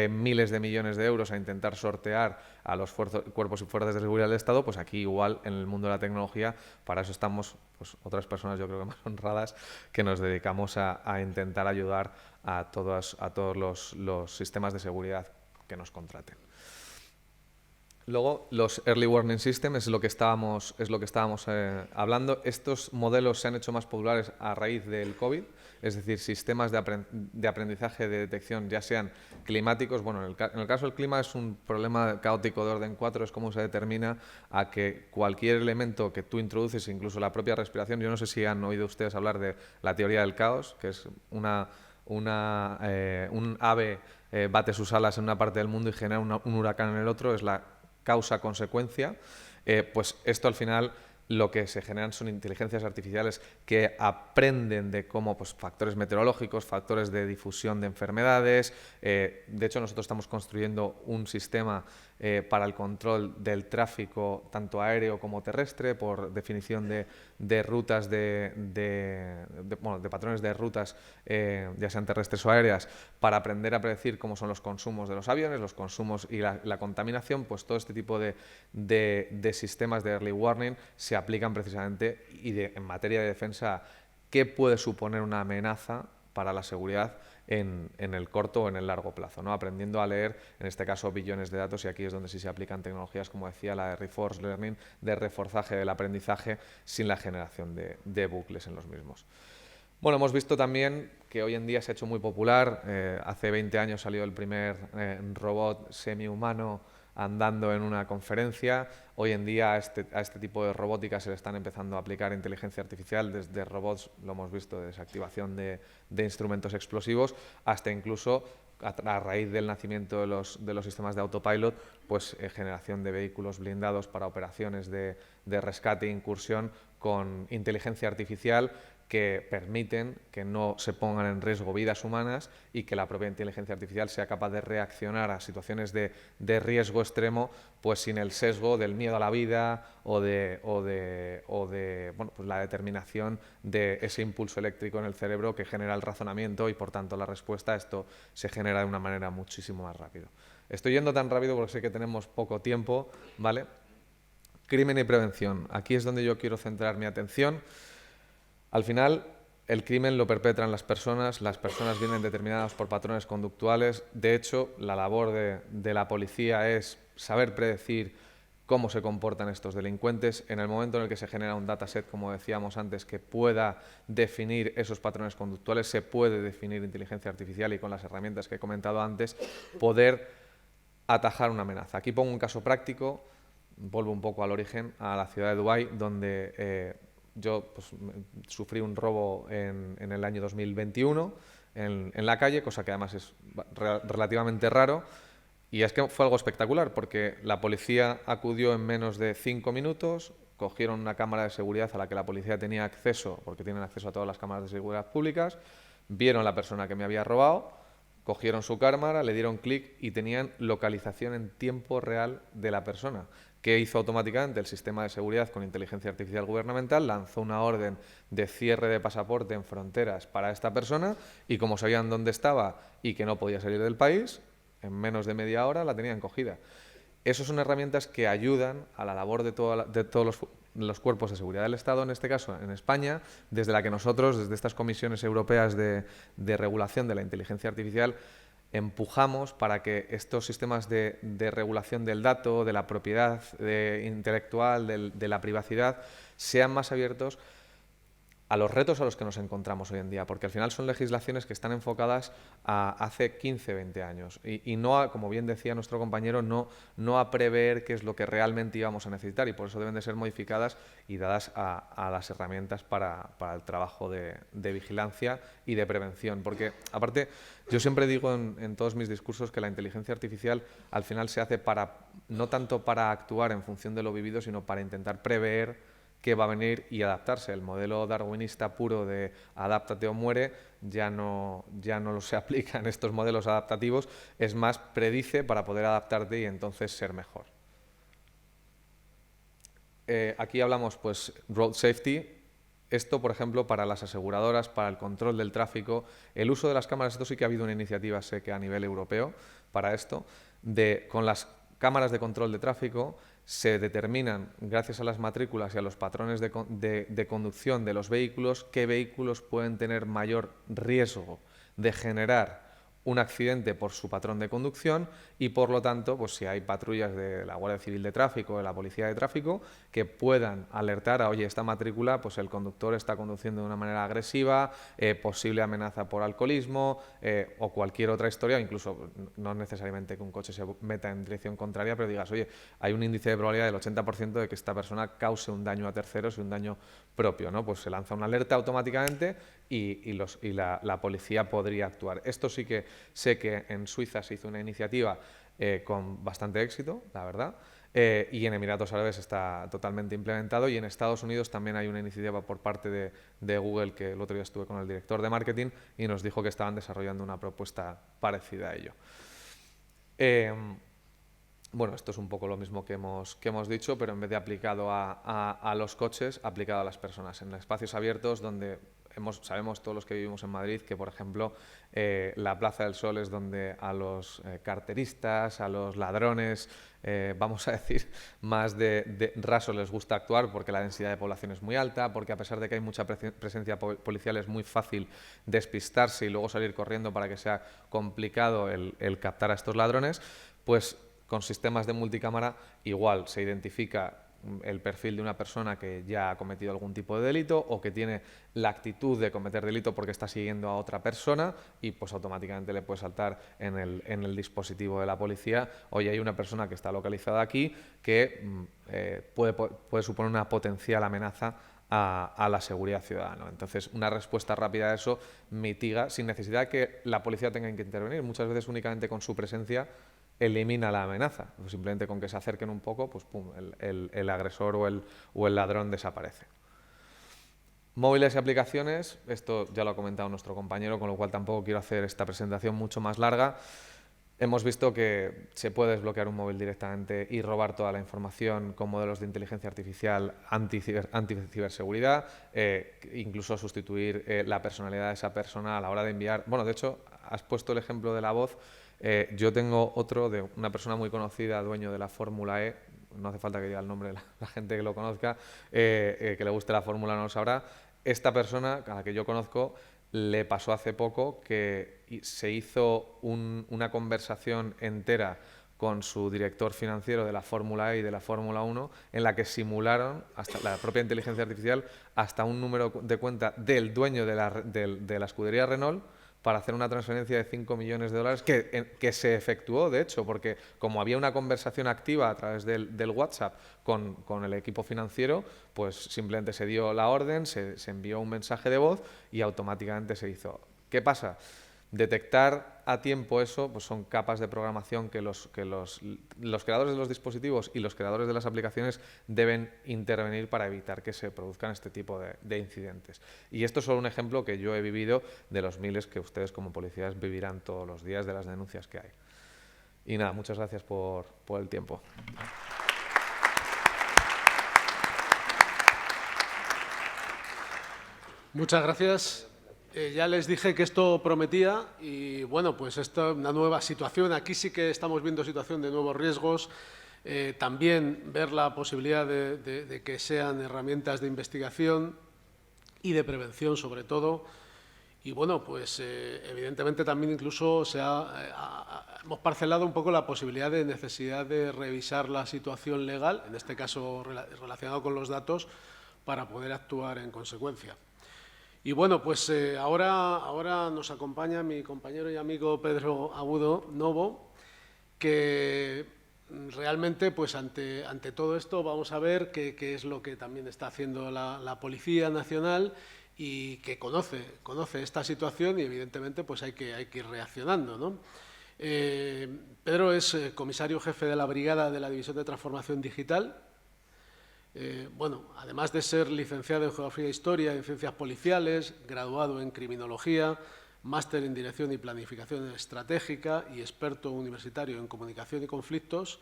miles de millones de euros a intentar sortear a los cuerpos y fuerzas de seguridad del Estado. Pues aquí igual en el mundo de la tecnología, para eso estamos pues, otras personas yo creo que más honradas, que nos dedicamos a intentar ayudar a todos los sistemas de seguridad que nos contraten. Luego, los Early Warning Systems es lo que estábamos hablando. Estos modelos se han hecho más populares a raíz del COVID, es decir, sistemas de aprendizaje de detección, ya sean climáticos. Bueno, en el caso del clima es un problema caótico de orden 4, es cómo se determina a que cualquier elemento que tú introduces, incluso la propia respiración. Yo no sé si han oído ustedes hablar de la teoría del caos, que es un ave bate sus alas en una parte del mundo y genera un huracán en el otro, es la causa-consecuencia. Pues esto al final lo que se generan son inteligencias artificiales que aprenden de cómo pues, factores meteorológicos, factores de difusión de enfermedades. De hecho, nosotros estamos construyendo un sistema para el control del tráfico tanto aéreo como terrestre por definición de rutas, de patrones de rutas, ya sean terrestres o aéreas, para aprender a predecir cómo son los consumos de los aviones, los consumos y la contaminación. Pues todo este tipo de sistemas de early warning se aplican precisamente en materia de defensa. ¿Qué puede suponer una amenaza para la seguridad en el corto o en el largo plazo, ¿no? Aprendiendo a leer, en este caso, billones de datos, y aquí es donde sí se aplican tecnologías, como decía, la de Reinforced Learning, de reforzaje del aprendizaje sin la generación de bucles en los mismos. Bueno, hemos visto también que hoy en día se ha hecho muy popular. Hace 20 años salió el primer robot semi-humano andando en una conferencia. Hoy en día a este tipo de robótica se le están empezando a aplicar inteligencia artificial, desde robots, lo hemos visto, de desactivación de instrumentos explosivos, hasta incluso a raíz del nacimiento de los sistemas de autopilot, pues generación de vehículos blindados para operaciones de rescate e incursión con inteligencia artificial, que permiten que no se pongan en riesgo vidas humanas y que la propia inteligencia artificial sea capaz de reaccionar a situaciones de riesgo extremo, pues sin el sesgo del miedo a la vida o de pues la determinación de ese impulso eléctrico en el cerebro que genera el razonamiento y por tanto la respuesta. Esto se genera de una manera muchísimo más rápido. Estoy yendo tan rápido porque sé que tenemos poco tiempo, ¿vale? Crimen y prevención. Aquí es donde yo quiero centrar mi atención. Al final, el crimen lo perpetran las personas vienen determinadas por patrones conductuales. De hecho, la labor de la policía es saber predecir cómo se comportan estos delincuentes. En el momento en el que se genera un dataset, como decíamos antes, que pueda definir esos patrones conductuales, se puede definir inteligencia artificial y con las herramientas que he comentado antes, poder atajar una amenaza. Aquí pongo un caso práctico, vuelvo un poco al origen, a la ciudad de Dubái, donde yo pues, sufrí un robo en el año 2021 en la calle, cosa que además es relativamente raro, y es que fue algo espectacular porque la policía acudió en menos de 5 minutos, cogieron una cámara de seguridad a la que la policía tenía acceso, porque tienen acceso a todas las cámaras de seguridad públicas, vieron a la persona que me había robado, cogieron su cámara, le dieron clic y tenían localización en tiempo real de la persona. ¿Qué hizo automáticamente el sistema de seguridad con inteligencia artificial gubernamental? Lanzó una orden de cierre de pasaporte en fronteras para esta persona y como sabían dónde estaba y que no podía salir del país, en menos de media hora la tenían cogida. Esas son herramientas que ayudan a la labor de todos los cuerpos de seguridad del Estado, en este caso en España, desde la que nosotros, desde estas comisiones europeas de regulación de la inteligencia artificial, empujamos para que estos sistemas de regulación del dato, de la propiedad intelectual, de la privacidad, sean más abiertos a los retos a los que nos encontramos hoy en día, porque al final son legislaciones que están enfocadas a hace 15, 20 años y no a, como bien decía nuestro compañero, no a prever qué es lo que realmente íbamos a necesitar, y por eso deben de ser modificadas y dadas a las herramientas para el trabajo de vigilancia y de prevención. Porque, aparte, yo siempre digo en todos mis discursos que la inteligencia artificial al final se hace no tanto para actuar en función de lo vivido, sino para intentar prever qué va a venir y adaptarse. El modelo darwinista puro de adáptate o muere ya no se aplica en estos modelos adaptativos, es más, predice para poder adaptarte y entonces ser mejor. Aquí hablamos, pues, road safety. Esto, por ejemplo, para las aseguradoras, para el control del tráfico, el uso de las cámaras, esto sí que ha habido una iniciativa, sé que a nivel europeo, para esto, con las cámaras de control de tráfico se determinan, gracias a las matrículas y a los patrones de conducción de los vehículos, qué vehículos pueden tener mayor riesgo de generar un accidente por su patrón de conducción y, por lo tanto, pues si hay patrullas de la Guardia Civil de Tráfico, de la Policía de Tráfico, que puedan alertar a, oye, esta matrícula, pues el conductor está conduciendo de una manera agresiva, posible amenaza por alcoholismo o cualquier otra historia, incluso no necesariamente que un coche se meta en dirección contraria, pero digas, oye, hay un índice de probabilidad del 80% de que esta persona cause un daño a terceros y un daño propio, ¿no? Pues se lanza una alerta automáticamente y la policía podría actuar. Esto sí que sé que en Suiza se hizo una iniciativa con bastante éxito, la verdad, y en Emiratos Árabes está totalmente implementado, y en Estados Unidos también hay una iniciativa por parte de Google, que el otro día estuve con el director de marketing y nos dijo que estaban desarrollando una propuesta parecida a ello. Bueno, esto es un poco lo mismo que hemos dicho, pero en vez de aplicado a los coches, aplicado a las personas. En espacios abiertos donde sabemos todos los que vivimos en Madrid que, por ejemplo, la Plaza del Sol es donde a los carteristas, a los ladrones, vamos a decir, más de raso les gusta actuar, porque la densidad de población es muy alta, porque a pesar de que hay mucha presencia policial es muy fácil despistarse y luego salir corriendo para que sea complicado el captar a estos ladrones. Pues con sistemas de multicámara igual se identifica el perfil de una persona que ya ha cometido algún tipo de delito o que tiene la actitud de cometer delito porque está siguiendo a otra persona, y pues automáticamente le puede saltar en el dispositivo de la policía: oye, hay una persona que está localizada aquí que puede suponer una potencial amenaza a la seguridad ciudadana. Entonces, una respuesta rápida a eso mitiga, sin necesidad de que la policía tenga que intervenir. Muchas veces únicamente con su presencia elimina la amenaza. Simplemente con que se acerquen un poco, pues pum, el agresor o el ladrón desaparece. Móviles y aplicaciones, esto ya lo ha comentado nuestro compañero, con lo cual tampoco quiero hacer esta presentación mucho más larga. Hemos visto que se puede desbloquear un móvil directamente y robar toda la información con modelos de inteligencia artificial anti-ciberseguridad, incluso sustituir la personalidad de esa persona a la hora de enviar. Bueno, de hecho, has puesto el ejemplo de la voz. Yo tengo otro de una persona muy conocida, dueño de la Fórmula E, no hace falta que diga el nombre de la gente que lo conozca, que le guste la Fórmula no lo sabrá. Esta persona, a la que yo conozco, le pasó hace poco que se hizo una conversación entera con su director financiero de la Fórmula E y de la Fórmula 1, en la que simularon, hasta la propia inteligencia artificial, hasta un número de cuenta del dueño de la escudería Renault, para hacer una transferencia de 5 millones de dólares, que se efectuó, de hecho, porque como había una conversación activa a través del WhatsApp con el equipo financiero, pues simplemente se dio la orden, se envió un mensaje de voz y automáticamente se hizo. ¿Qué pasa? Detectar a tiempo eso, pues son capas de programación que los creadores de los dispositivos y los creadores de las aplicaciones deben intervenir para evitar que se produzcan este tipo de incidentes. Y esto es solo un ejemplo que yo he vivido de los miles que ustedes como policías vivirán todos los días de las denuncias que hay. Y nada, muchas gracias por el tiempo. Muchas gracias. Ya les dije que esto prometía y, bueno, pues esta es una nueva situación. Aquí sí que estamos viendo situación de nuevos riesgos. También ver la posibilidad de que sean herramientas de investigación y de prevención, sobre todo. Y, bueno, pues evidentemente también incluso hemos parcelado un poco la posibilidad de necesidad de revisar la situación legal, en este caso relacionado con los datos, para poder actuar en consecuencia. Y bueno, pues ahora nos acompaña mi compañero y amigo Pedro Agudo Novo, que realmente pues ante todo esto vamos a ver qué es lo que también está haciendo la Policía Nacional, y que conoce esta situación, y evidentemente pues hay que ir reaccionando, ¿no? Pedro es comisario jefe de la Brigada de la División de Transformación Digital. Bueno, además de ser licenciado en Geografía e Historia, en Ciencias Policiales, graduado en Criminología, máster en Dirección y Planificación Estratégica y experto universitario en Comunicación y Conflictos,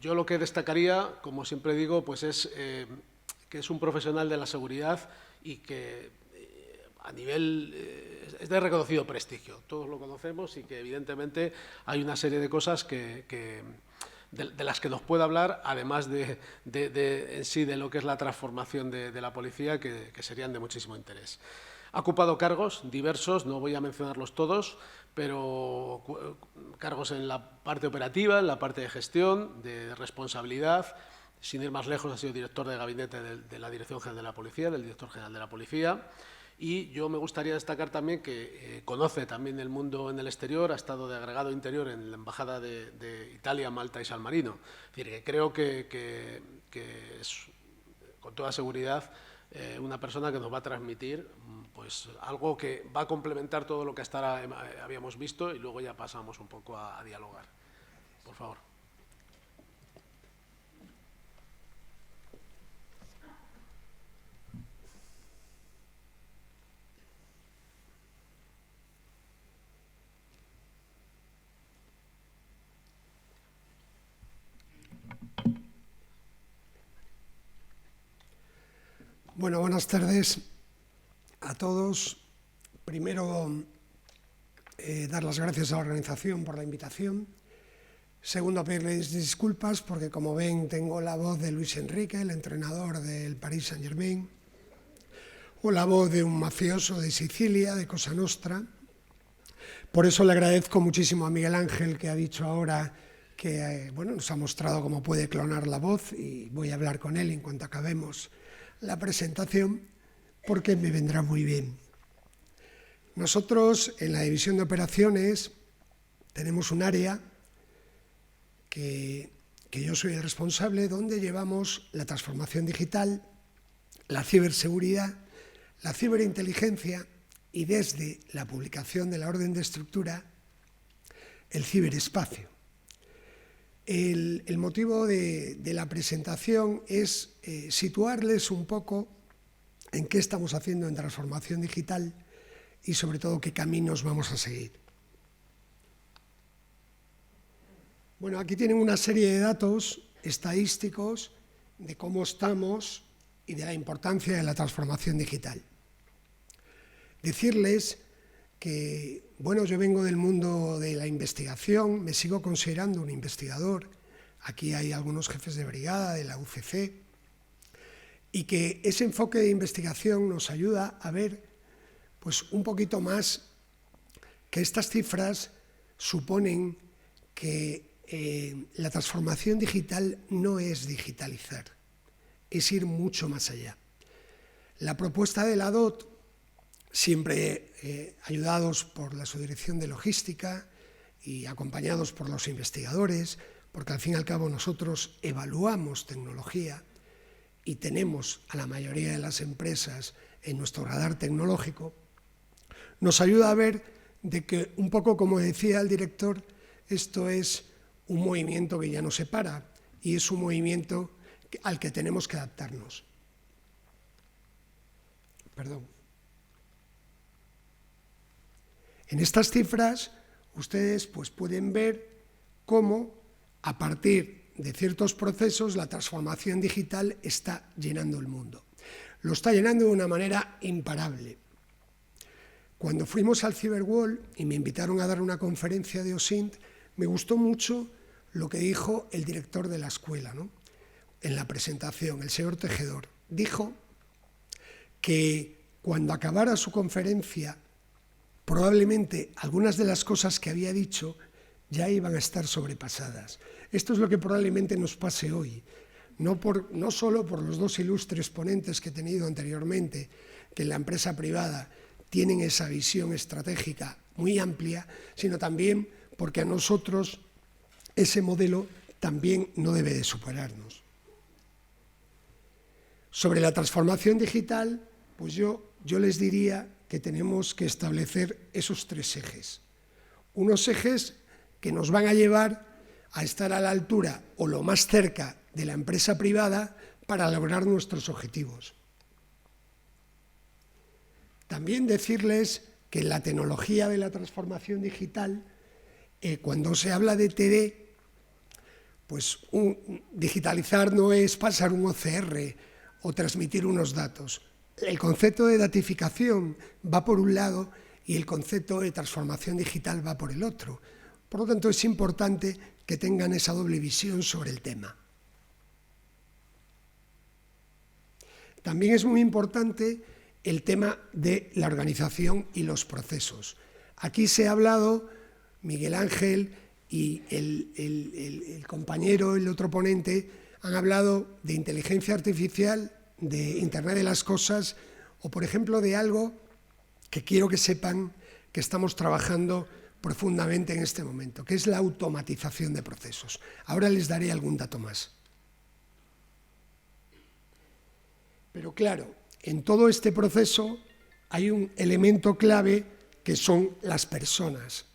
Yo lo que destacaría, como siempre digo, pues es que es un profesional de la seguridad y que a nivel es de reconocido prestigio. Todos lo conocemos y que evidentemente hay una serie de cosas de las que nos puede hablar, además en sí de lo que es la transformación de la policía, que serían de muchísimo interés. Ha ocupado cargos diversos, no voy a mencionarlos todos, pero cargos en la parte operativa, en la parte de gestión, de responsabilidad. Sin ir más lejos, ha sido director de gabinete de la Dirección General de la Policía, del director general de la Policía. Y yo me gustaría destacar también que conoce también el mundo en el exterior, ha estado de agregado interior en la Embajada de Italia, Malta y San Marino. Es decir, que creo que es, con toda seguridad, una persona que nos va a transmitir pues algo que va a complementar todo lo que hasta ahora habíamos visto, y luego ya pasamos un poco a dialogar. Por favor. Bueno, buenas tardes a todos. Primero, dar las gracias a la organización por la invitación. Segundo, pedirles disculpas porque, como ven, tengo la voz de Luis Enrique, el entrenador del Paris Saint-Germain, o la voz de un mafioso de Sicilia, de Cosa Nostra. Por eso le agradezco muchísimo a Miguel Ángel, que ha dicho ahora que bueno, nos ha mostrado cómo puede clonar la voz, y voy a hablar con él en cuanto acabemos la presentación, porque me vendrá muy bien. Nosotros en la división de operaciones tenemos un área que yo soy el responsable, donde llevamos la transformación digital, la ciberseguridad, la ciberinteligencia y, desde la publicación de la orden de estructura, el ciberespacio. El motivo de la presentación es situarles un poco en qué estamos haciendo en transformación digital y, sobre todo, qué caminos vamos a seguir. Bueno, aquí tienen una serie de datos estadísticos de cómo estamos y de la importancia de la transformación digital. Decirles que, bueno, yo vengo del mundo de la investigación, me sigo considerando un investigador. Aquí hay algunos jefes de brigada de la UCC, y que ese enfoque de investigación nos ayuda a ver pues un poquito más que estas cifras suponen que la transformación digital no es digitalizar, es ir mucho más allá. La propuesta de la DOT, siempre ayudados por la Subdirección de Logística y acompañados por los investigadores, porque al fin y al cabo nosotros evaluamos tecnología y tenemos a la mayoría de las empresas en nuestro radar tecnológico, nos ayuda a ver de que, un poco como decía el director, esto es un movimiento que ya no se para, y es un movimiento al que tenemos que adaptarnos. Perdón. En estas cifras ustedes pues pueden ver cómo, a partir de ciertos procesos, la transformación digital está llenando el mundo. Lo está llenando de una manera imparable. Cuando fuimos al Cyberworld y me invitaron a dar una conferencia de OSINT, me gustó mucho lo que dijo el director de la escuela, ¿no? En la presentación, el señor Tejedor. Dijo que cuando acabara su conferencia, probablemente algunas de las cosas que había dicho ya iban a estar sobrepasadas. Esto es lo que probablemente nos pase hoy, no solo por los dos ilustres ponentes que he tenido anteriormente, que en la empresa privada tienen esa visión estratégica muy amplia, sino también porque a nosotros ese modelo también no debe de superarnos. Sobre la transformación digital, pues yo les diría que tenemos que establecer esos tres ejes. Unos ejes que nos van a llevar a estar a la altura o lo más cerca de la empresa privada para lograr nuestros objetivos. También decirles que en la tecnología de la transformación digital, cuando se habla de TD, pues digitalizar no es pasar un OCR o transmitir unos datos. El concepto de datificación va por un lado y el concepto de transformación digital va por el otro. Por lo tanto, es importante que tengan esa doble visión sobre el tema. También es muy importante el tema de la organización y los procesos. Aquí se ha hablado, Miguel Ángel y el compañero, el otro ponente, han hablado de inteligencia artificial, de Internet de las Cosas, o por ejemplo de algo que quiero que sepan que estamos trabajando profundamente en este momento, que es la automatización de procesos. Ahora les daré algún dato más. Pero claro, en todo este proceso hay un elemento clave que son las personas.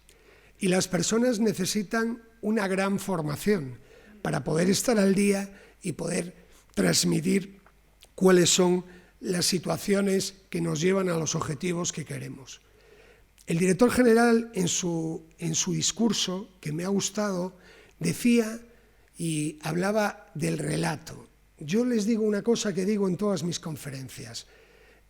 Y las personas necesitan una gran formación para poder estar al día y poder transmitir cuáles son las situaciones que nos llevan a los objetivos que queremos. El director general, en su discurso, que me ha gustado, decía y hablaba del relato. Yo les digo una cosa que digo en todas mis conferencias.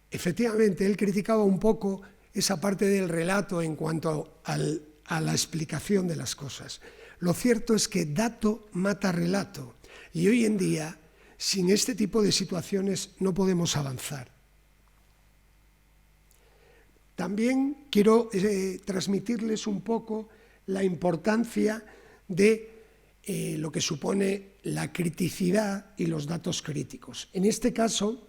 Efectivamente, él criticaba un poco esa parte del relato en cuanto a la explicación de las cosas. Lo cierto es que dato mata relato. Y hoy en día, sin este tipo de situaciones, no podemos avanzar. También quiero transmitirles un poco la importancia de lo que supone la criticidad y los datos críticos. En este caso,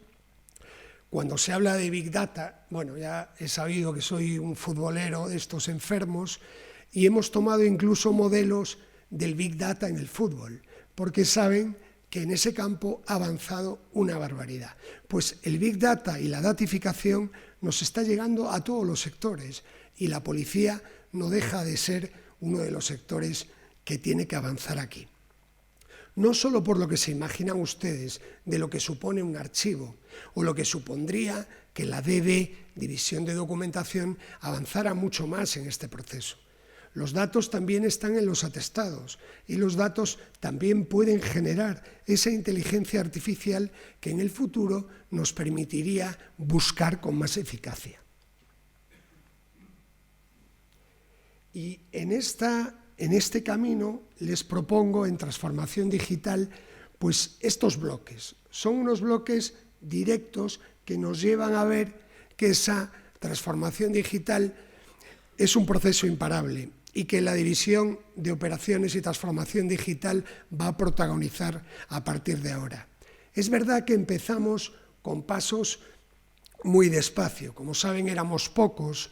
cuando se habla de Big Data, bueno, ya he sabido que soy un futbolero de estos enfermos y hemos tomado incluso modelos del Big Data en el fútbol, porque saben que en ese campo ha avanzado una barbaridad. Pues el Big Data y la datificación nos está llegando a todos los sectores y la policía no deja de ser uno de los sectores que tiene que avanzar aquí. No solo por lo que se imaginan ustedes de lo que supone un archivo o lo que supondría que la DD, División de Documentación, avanzara mucho más en este proceso. Los datos también están en los atestados y los datos también pueden generar esa inteligencia artificial que en el futuro nos permitiría buscar con más eficacia. Y en este camino les propongo en transformación digital pues estos bloques. Son unos bloques directos que nos llevan a ver que esa transformación digital es un proceso imparable y que la división de operaciones y transformación digital va a protagonizar a partir de ahora. Es verdad que empezamos con pasos muy despacio. Como saben, éramos pocos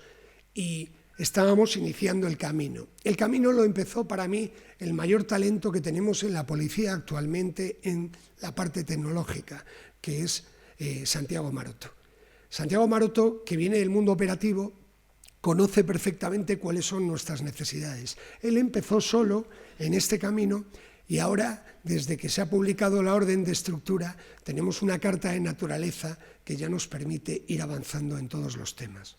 y estábamos iniciando el camino. El camino lo empezó para mí el mayor talento que tenemos en la policía actualmente en la parte tecnológica, que es Santiago Maroto. Santiago Maroto, que viene del mundo operativo, conoce perfectamente cuáles son nuestras necesidades. Él empezó solo en este camino y ahora, desde que se ha publicado la orden de estructura, tenemos una carta de naturaleza que ya nos permite ir avanzando en todos los temas.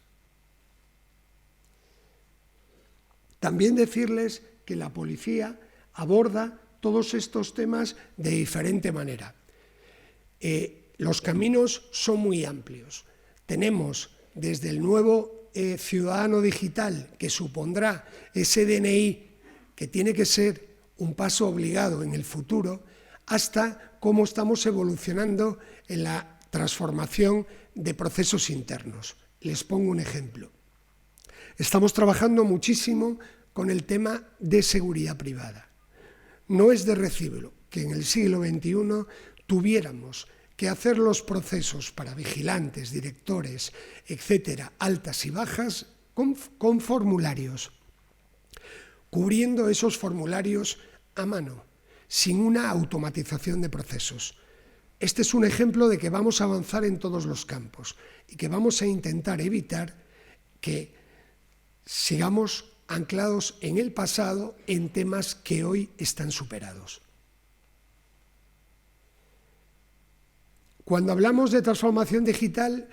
También decirles que la policía aborda todos estos temas de diferente manera. Los caminos son muy amplios. Tenemos desde el nuevo ciudadano digital, que supondrá ese DNI que tiene que ser un paso obligado en el futuro, hasta cómo estamos evolucionando en la transformación de procesos internos. Les pongo un ejemplo. Estamos trabajando muchísimo con el tema de seguridad privada. No es de recibo que en el siglo XXI tuviéramos que hacer los procesos para vigilantes, directores, etcétera, altas y bajas, con formularios, cubriendo esos formularios a mano, sin una automatización de procesos. Este es un ejemplo de que vamos a avanzar en todos los campos y que vamos a intentar evitar que sigamos anclados en el pasado en temas que hoy están superados. Cuando hablamos de transformación digital,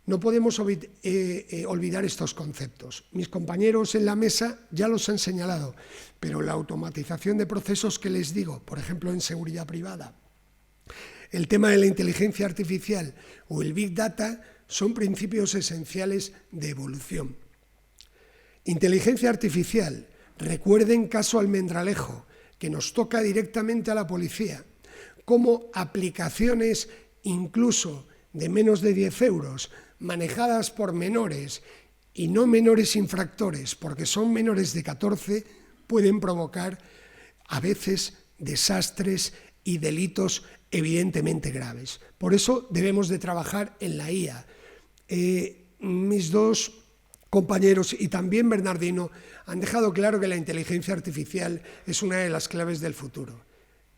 No podemos olvidar estos conceptos. Mis compañeros en la mesa ya los han señalado, pero la automatización de procesos que les digo, por ejemplo, en seguridad privada, el tema de la inteligencia artificial o el Big Data son principios esenciales de evolución. Inteligencia artificial, recuerden caso Almendralejo, que nos toca directamente a la policía, como aplicaciones incluso de menos de 10 euros, manejadas por menores y no menores infractores, porque son menores de 14, pueden provocar a veces desastres y delitos evidentemente graves. Por eso debemos de trabajar en la IA. Mis dos compañeros y también Bernardino han dejado claro que la inteligencia artificial es una de las claves del futuro.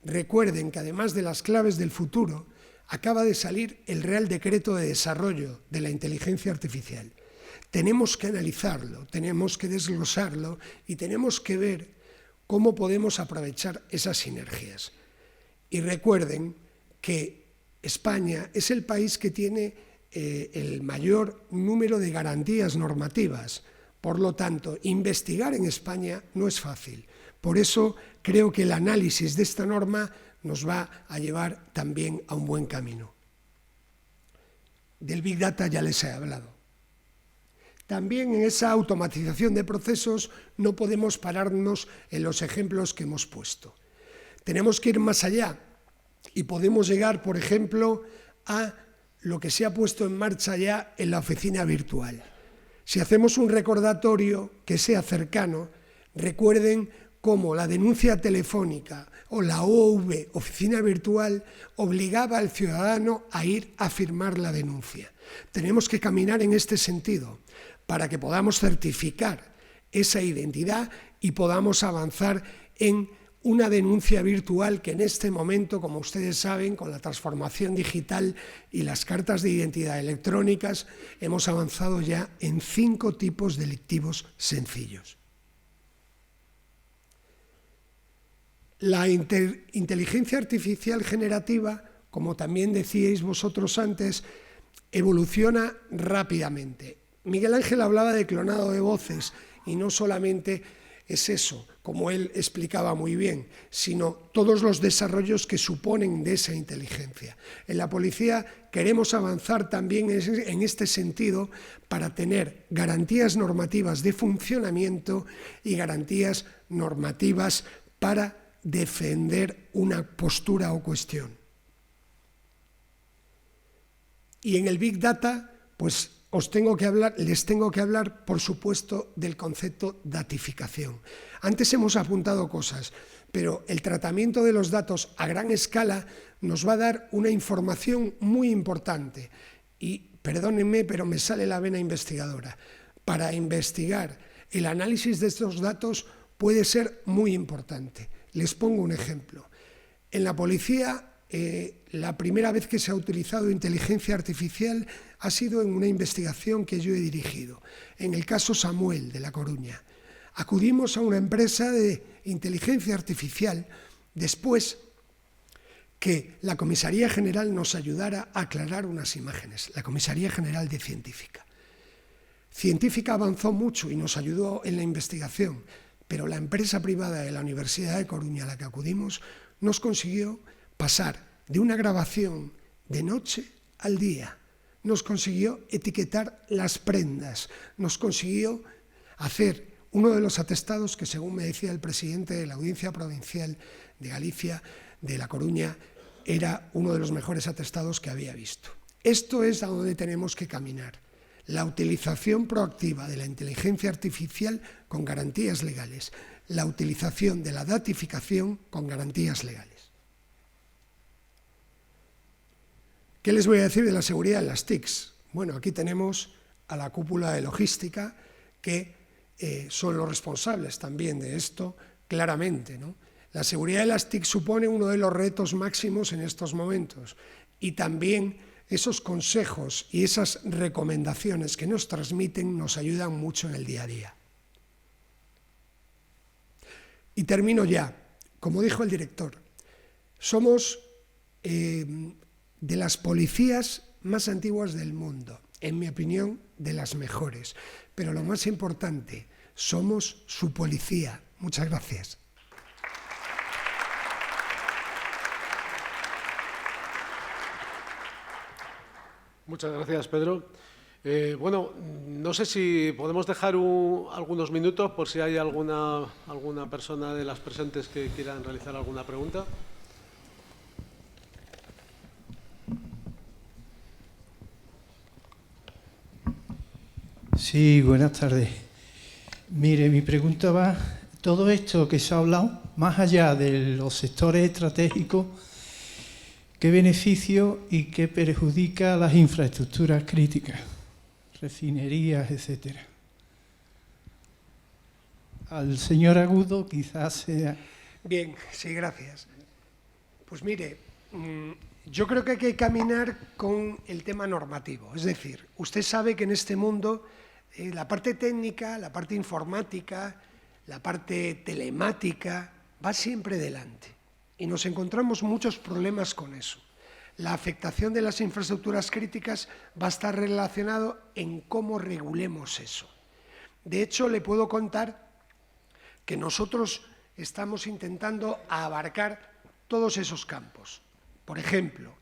Recuerden que además de las claves del futuro, acaba de salir el Real Decreto de Desarrollo de la Inteligencia Artificial. Tenemos que analizarlo, tenemos que desglosarlo y tenemos que ver cómo podemos aprovechar esas sinergias. Y recuerden que España es el país que tiene el mayor número de garantías normativas. Por lo tanto, investigar en España no es fácil. Por eso creo que el análisis de esta norma nos va a llevar también a un buen camino. Del Big Data ya les he hablado. También en esa automatización de procesos no podemos pararnos en los ejemplos que hemos puesto. Tenemos que ir más allá y podemos llegar, por ejemplo, a lo que se ha puesto en marcha ya en la oficina virtual. Si hacemos un recordatorio que sea cercano, recuerden cómo la denuncia telefónica o la OV, oficina virtual, obligaba al ciudadano a ir a firmar la denuncia. Tenemos que caminar en este sentido para que podamos certificar esa identidad y podamos avanzar en una denuncia virtual que en este momento, como ustedes saben, con la transformación digital y las cartas de identidad electrónicas, hemos avanzado ya en 5 tipos delictivos sencillos. La inteligencia artificial generativa, como también decíais vosotros antes, evoluciona rápidamente. Miguel Ángel hablaba de clonado de voces y no solamente es eso, como él explicaba muy bien, sino todos los desarrollos que suponen de esa inteligencia. En la policía queremos avanzar también en este sentido para tener garantías normativas de funcionamiento y garantías normativas para defender una postura o cuestión. Y en el Big Data, pues les tengo que hablar, por supuesto, del concepto datificación. Antes hemos apuntado cosas, pero el tratamiento de los datos a gran escala nos va a dar una información muy importante. Y perdónenme, pero me sale la vena investigadora. Para investigar el análisis de estos datos puede ser muy importante. Les pongo un ejemplo. En la policía, la primera vez que se ha utilizado inteligencia artificial ha sido en una investigación que yo he dirigido, en el caso Samuel de La Coruña. Acudimos a una empresa de inteligencia artificial después que la Comisaría General nos ayudara a aclarar unas imágenes, la Comisaría General de Científica. Científica avanzó mucho y nos ayudó en la investigación, pero la empresa privada de la Universidad de Coruña a la que acudimos nos consiguió pasar de una grabación de noche al día, nos consiguió etiquetar las prendas, nos consiguió hacer uno de los atestados que, según me decía el presidente de la Audiencia Provincial de Galicia, de La Coruña, era uno de los mejores atestados que había visto. Esto es a donde tenemos que caminar. La utilización proactiva de la inteligencia artificial con garantías legales, la utilización de la datificación con garantías legales. ¿Qué les voy a decir de la seguridad de las TICs? Bueno, aquí tenemos a la cúpula de logística que son los responsables también de esto, claramente, ¿no? La seguridad de las TIC supone uno de los retos máximos en estos momentos y también esos consejos y esas recomendaciones que nos transmiten nos ayudan mucho en el día a día. Y termino ya. Como dijo el director, somos de las policías más antiguas del mundo en mi opinión, de las mejores. Pero lo más importante, somos su policía. Muchas gracias. Muchas gracias, Pedro. Bueno, no sé si podemos dejar algunos minutos por si hay alguna persona de las presentes que quieran realizar alguna pregunta. Sí, buenas tardes. Mire, mi pregunta va, todo esto que se ha hablado, más allá de los sectores estratégicos, ¿qué beneficio y qué perjudica a las infraestructuras críticas, refinerías, etcétera? Al señor Agudo quizás sea... Bien, sí, gracias. Pues mire, yo creo que hay que caminar con el tema normativo. Es decir, usted sabe que en este mundo la parte técnica, la parte informática, la parte telemática va siempre delante. Y nos encontramos muchos problemas con eso. La afectación de las infraestructuras críticas va a estar relacionado en cómo regulemos eso. De hecho, le puedo contar que nosotros estamos intentando abarcar todos esos campos. Por ejemplo,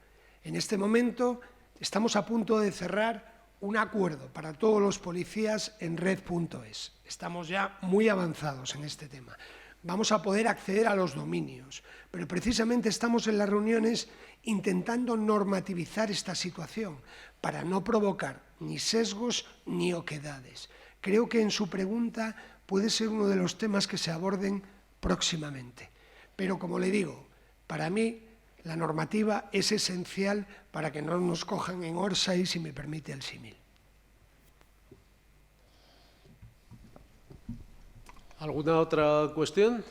en este momento estamos a punto de cerrar un acuerdo para todos los policías en red.es. Estamos ya muy avanzados en este tema. Vamos a poder acceder a los dominios, pero precisamente estamos en las reuniones intentando normativizar esta situación para no provocar ni sesgos ni oquedades. Creo que en su pregunta puede ser uno de los temas que se aborden próximamente. Pero, como le digo, para mí la normativa es esencial para que no nos cojan en Orsay, si me permite el símil. ¿Alguna otra cuestión?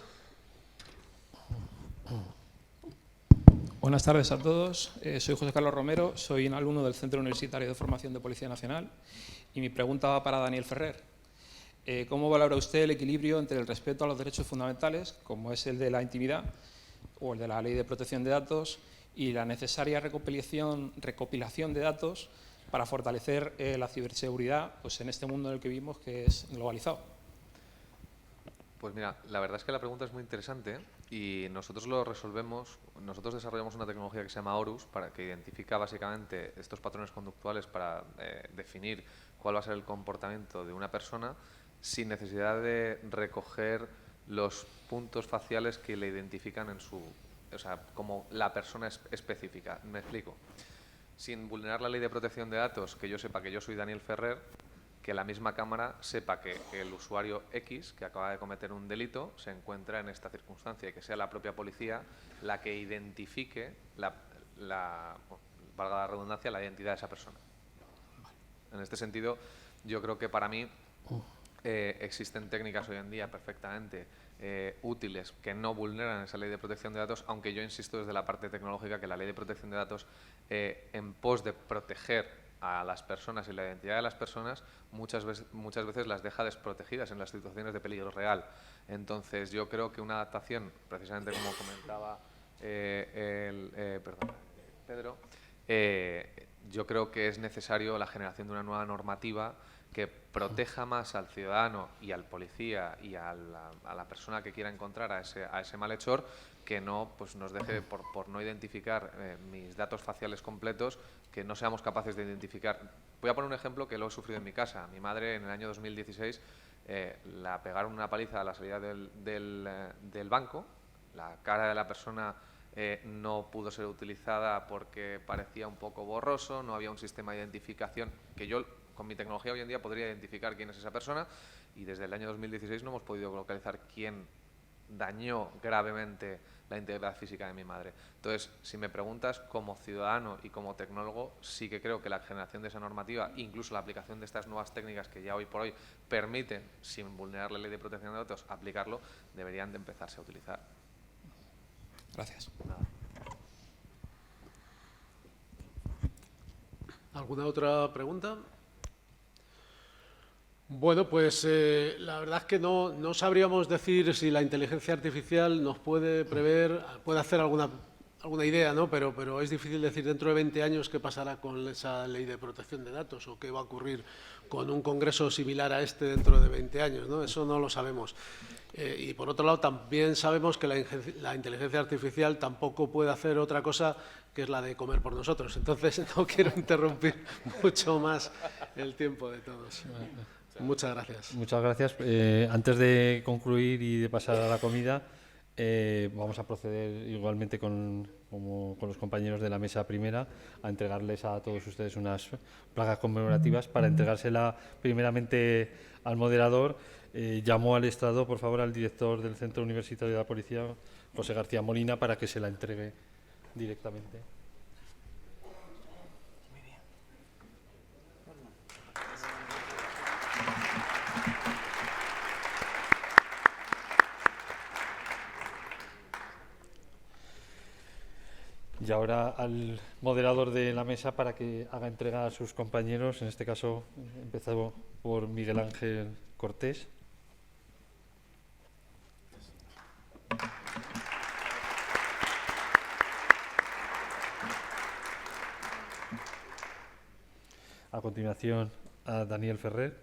Buenas tardes a todos. Soy José Carlos Romero, soy un alumno del Centro Universitario de Formación de Policía Nacional y mi pregunta va para Daniel Ferrer. ¿Cómo valora usted el equilibrio entre el respeto a los derechos fundamentales, como es el de la intimidad o el de la Ley de Protección de Datos, y la necesaria recopilación de datos para fortalecer la ciberseguridad pues, en este mundo en el que vivimos, que es globalizado? Pues mira, la verdad es que la pregunta es muy interesante y nosotros lo resolvemos, nosotros desarrollamos una tecnología que se llama Horus, para que identifica básicamente estos patrones conductuales para definir cuál va a ser el comportamiento de una persona sin necesidad de recoger los puntos faciales que le identifican en su, o sea, como la persona específica. Me explico. Sin vulnerar la Ley de Protección de Datos, que yo sepa que yo soy Daniel Ferrer, que la misma cámara sepa que el usuario X, que acaba de cometer un delito, se encuentra en esta circunstancia y que sea la propia policía la que identifique, valga la redundancia, la identidad de esa persona. En este sentido, yo creo que para mí existen técnicas hoy en día perfectamente útiles que no vulneran esa Ley de Protección de Datos, aunque yo insisto desde la parte tecnológica que la Ley de Protección de Datos, en pos de proteger a las personas y la identidad de las personas, muchas veces las deja desprotegidas en las situaciones de peligro real. Entonces, yo creo que una adaptación, precisamente como comentaba Pedro, yo creo que es necesario la generación de una nueva normativa que proteja más al ciudadano y al policía y a la persona que quiera encontrar a ese malhechor, que no pues nos deje, por no identificar mis datos faciales completos, que no seamos capaces de identificar. Voy a poner un ejemplo que lo he sufrido en mi casa. Mi madre, en el año 2016, la pegaron una paliza a la salida del banco. La cara de la persona no pudo ser utilizada porque parecía un poco borroso, no había un sistema de identificación que yo, con mi tecnología hoy en día, podría identificar quién es esa persona, y desde el año 2016 no hemos podido localizar quién dañó gravemente la integridad física de mi madre. Entonces, si me preguntas, como ciudadano y como tecnólogo, sí que creo que la generación de esa normativa, incluso la aplicación de estas nuevas técnicas que ya hoy por hoy permiten, sin vulnerar la Ley de Protección de Datos, aplicarlo, deberían de empezarse a utilizar. Gracias. ¿Alguna otra pregunta? Bueno, pues la verdad es que no sabríamos decir si la inteligencia artificial nos puede prever, puede hacer alguna alguna idea, ¿no? Pero es difícil decir dentro de 20 años qué pasará con esa ley de protección de datos o qué va a ocurrir con un congreso similar a este dentro de 20 años, ¿no? Eso no lo sabemos. Y por otro lado, también sabemos que la inteligencia artificial tampoco puede hacer otra cosa que es la de comer por nosotros. Entonces, no quiero interrumpir mucho más el tiempo de todos. Muchas gracias. Muchas gracias. Antes de concluir y de pasar a la comida, vamos a proceder igualmente con los compañeros de la mesa primera a entregarles a todos ustedes unas placas conmemorativas para entregársela primeramente al moderador. Llamo al estrado, por favor, al director del Centro Universitario de la Policía, José García Molina, para que se la entregue directamente. Y ahora al moderador de la mesa para que haga entrega a sus compañeros, en este caso empezado por Miguel Ángel Cortés. A continuación a Daniel Ferrer.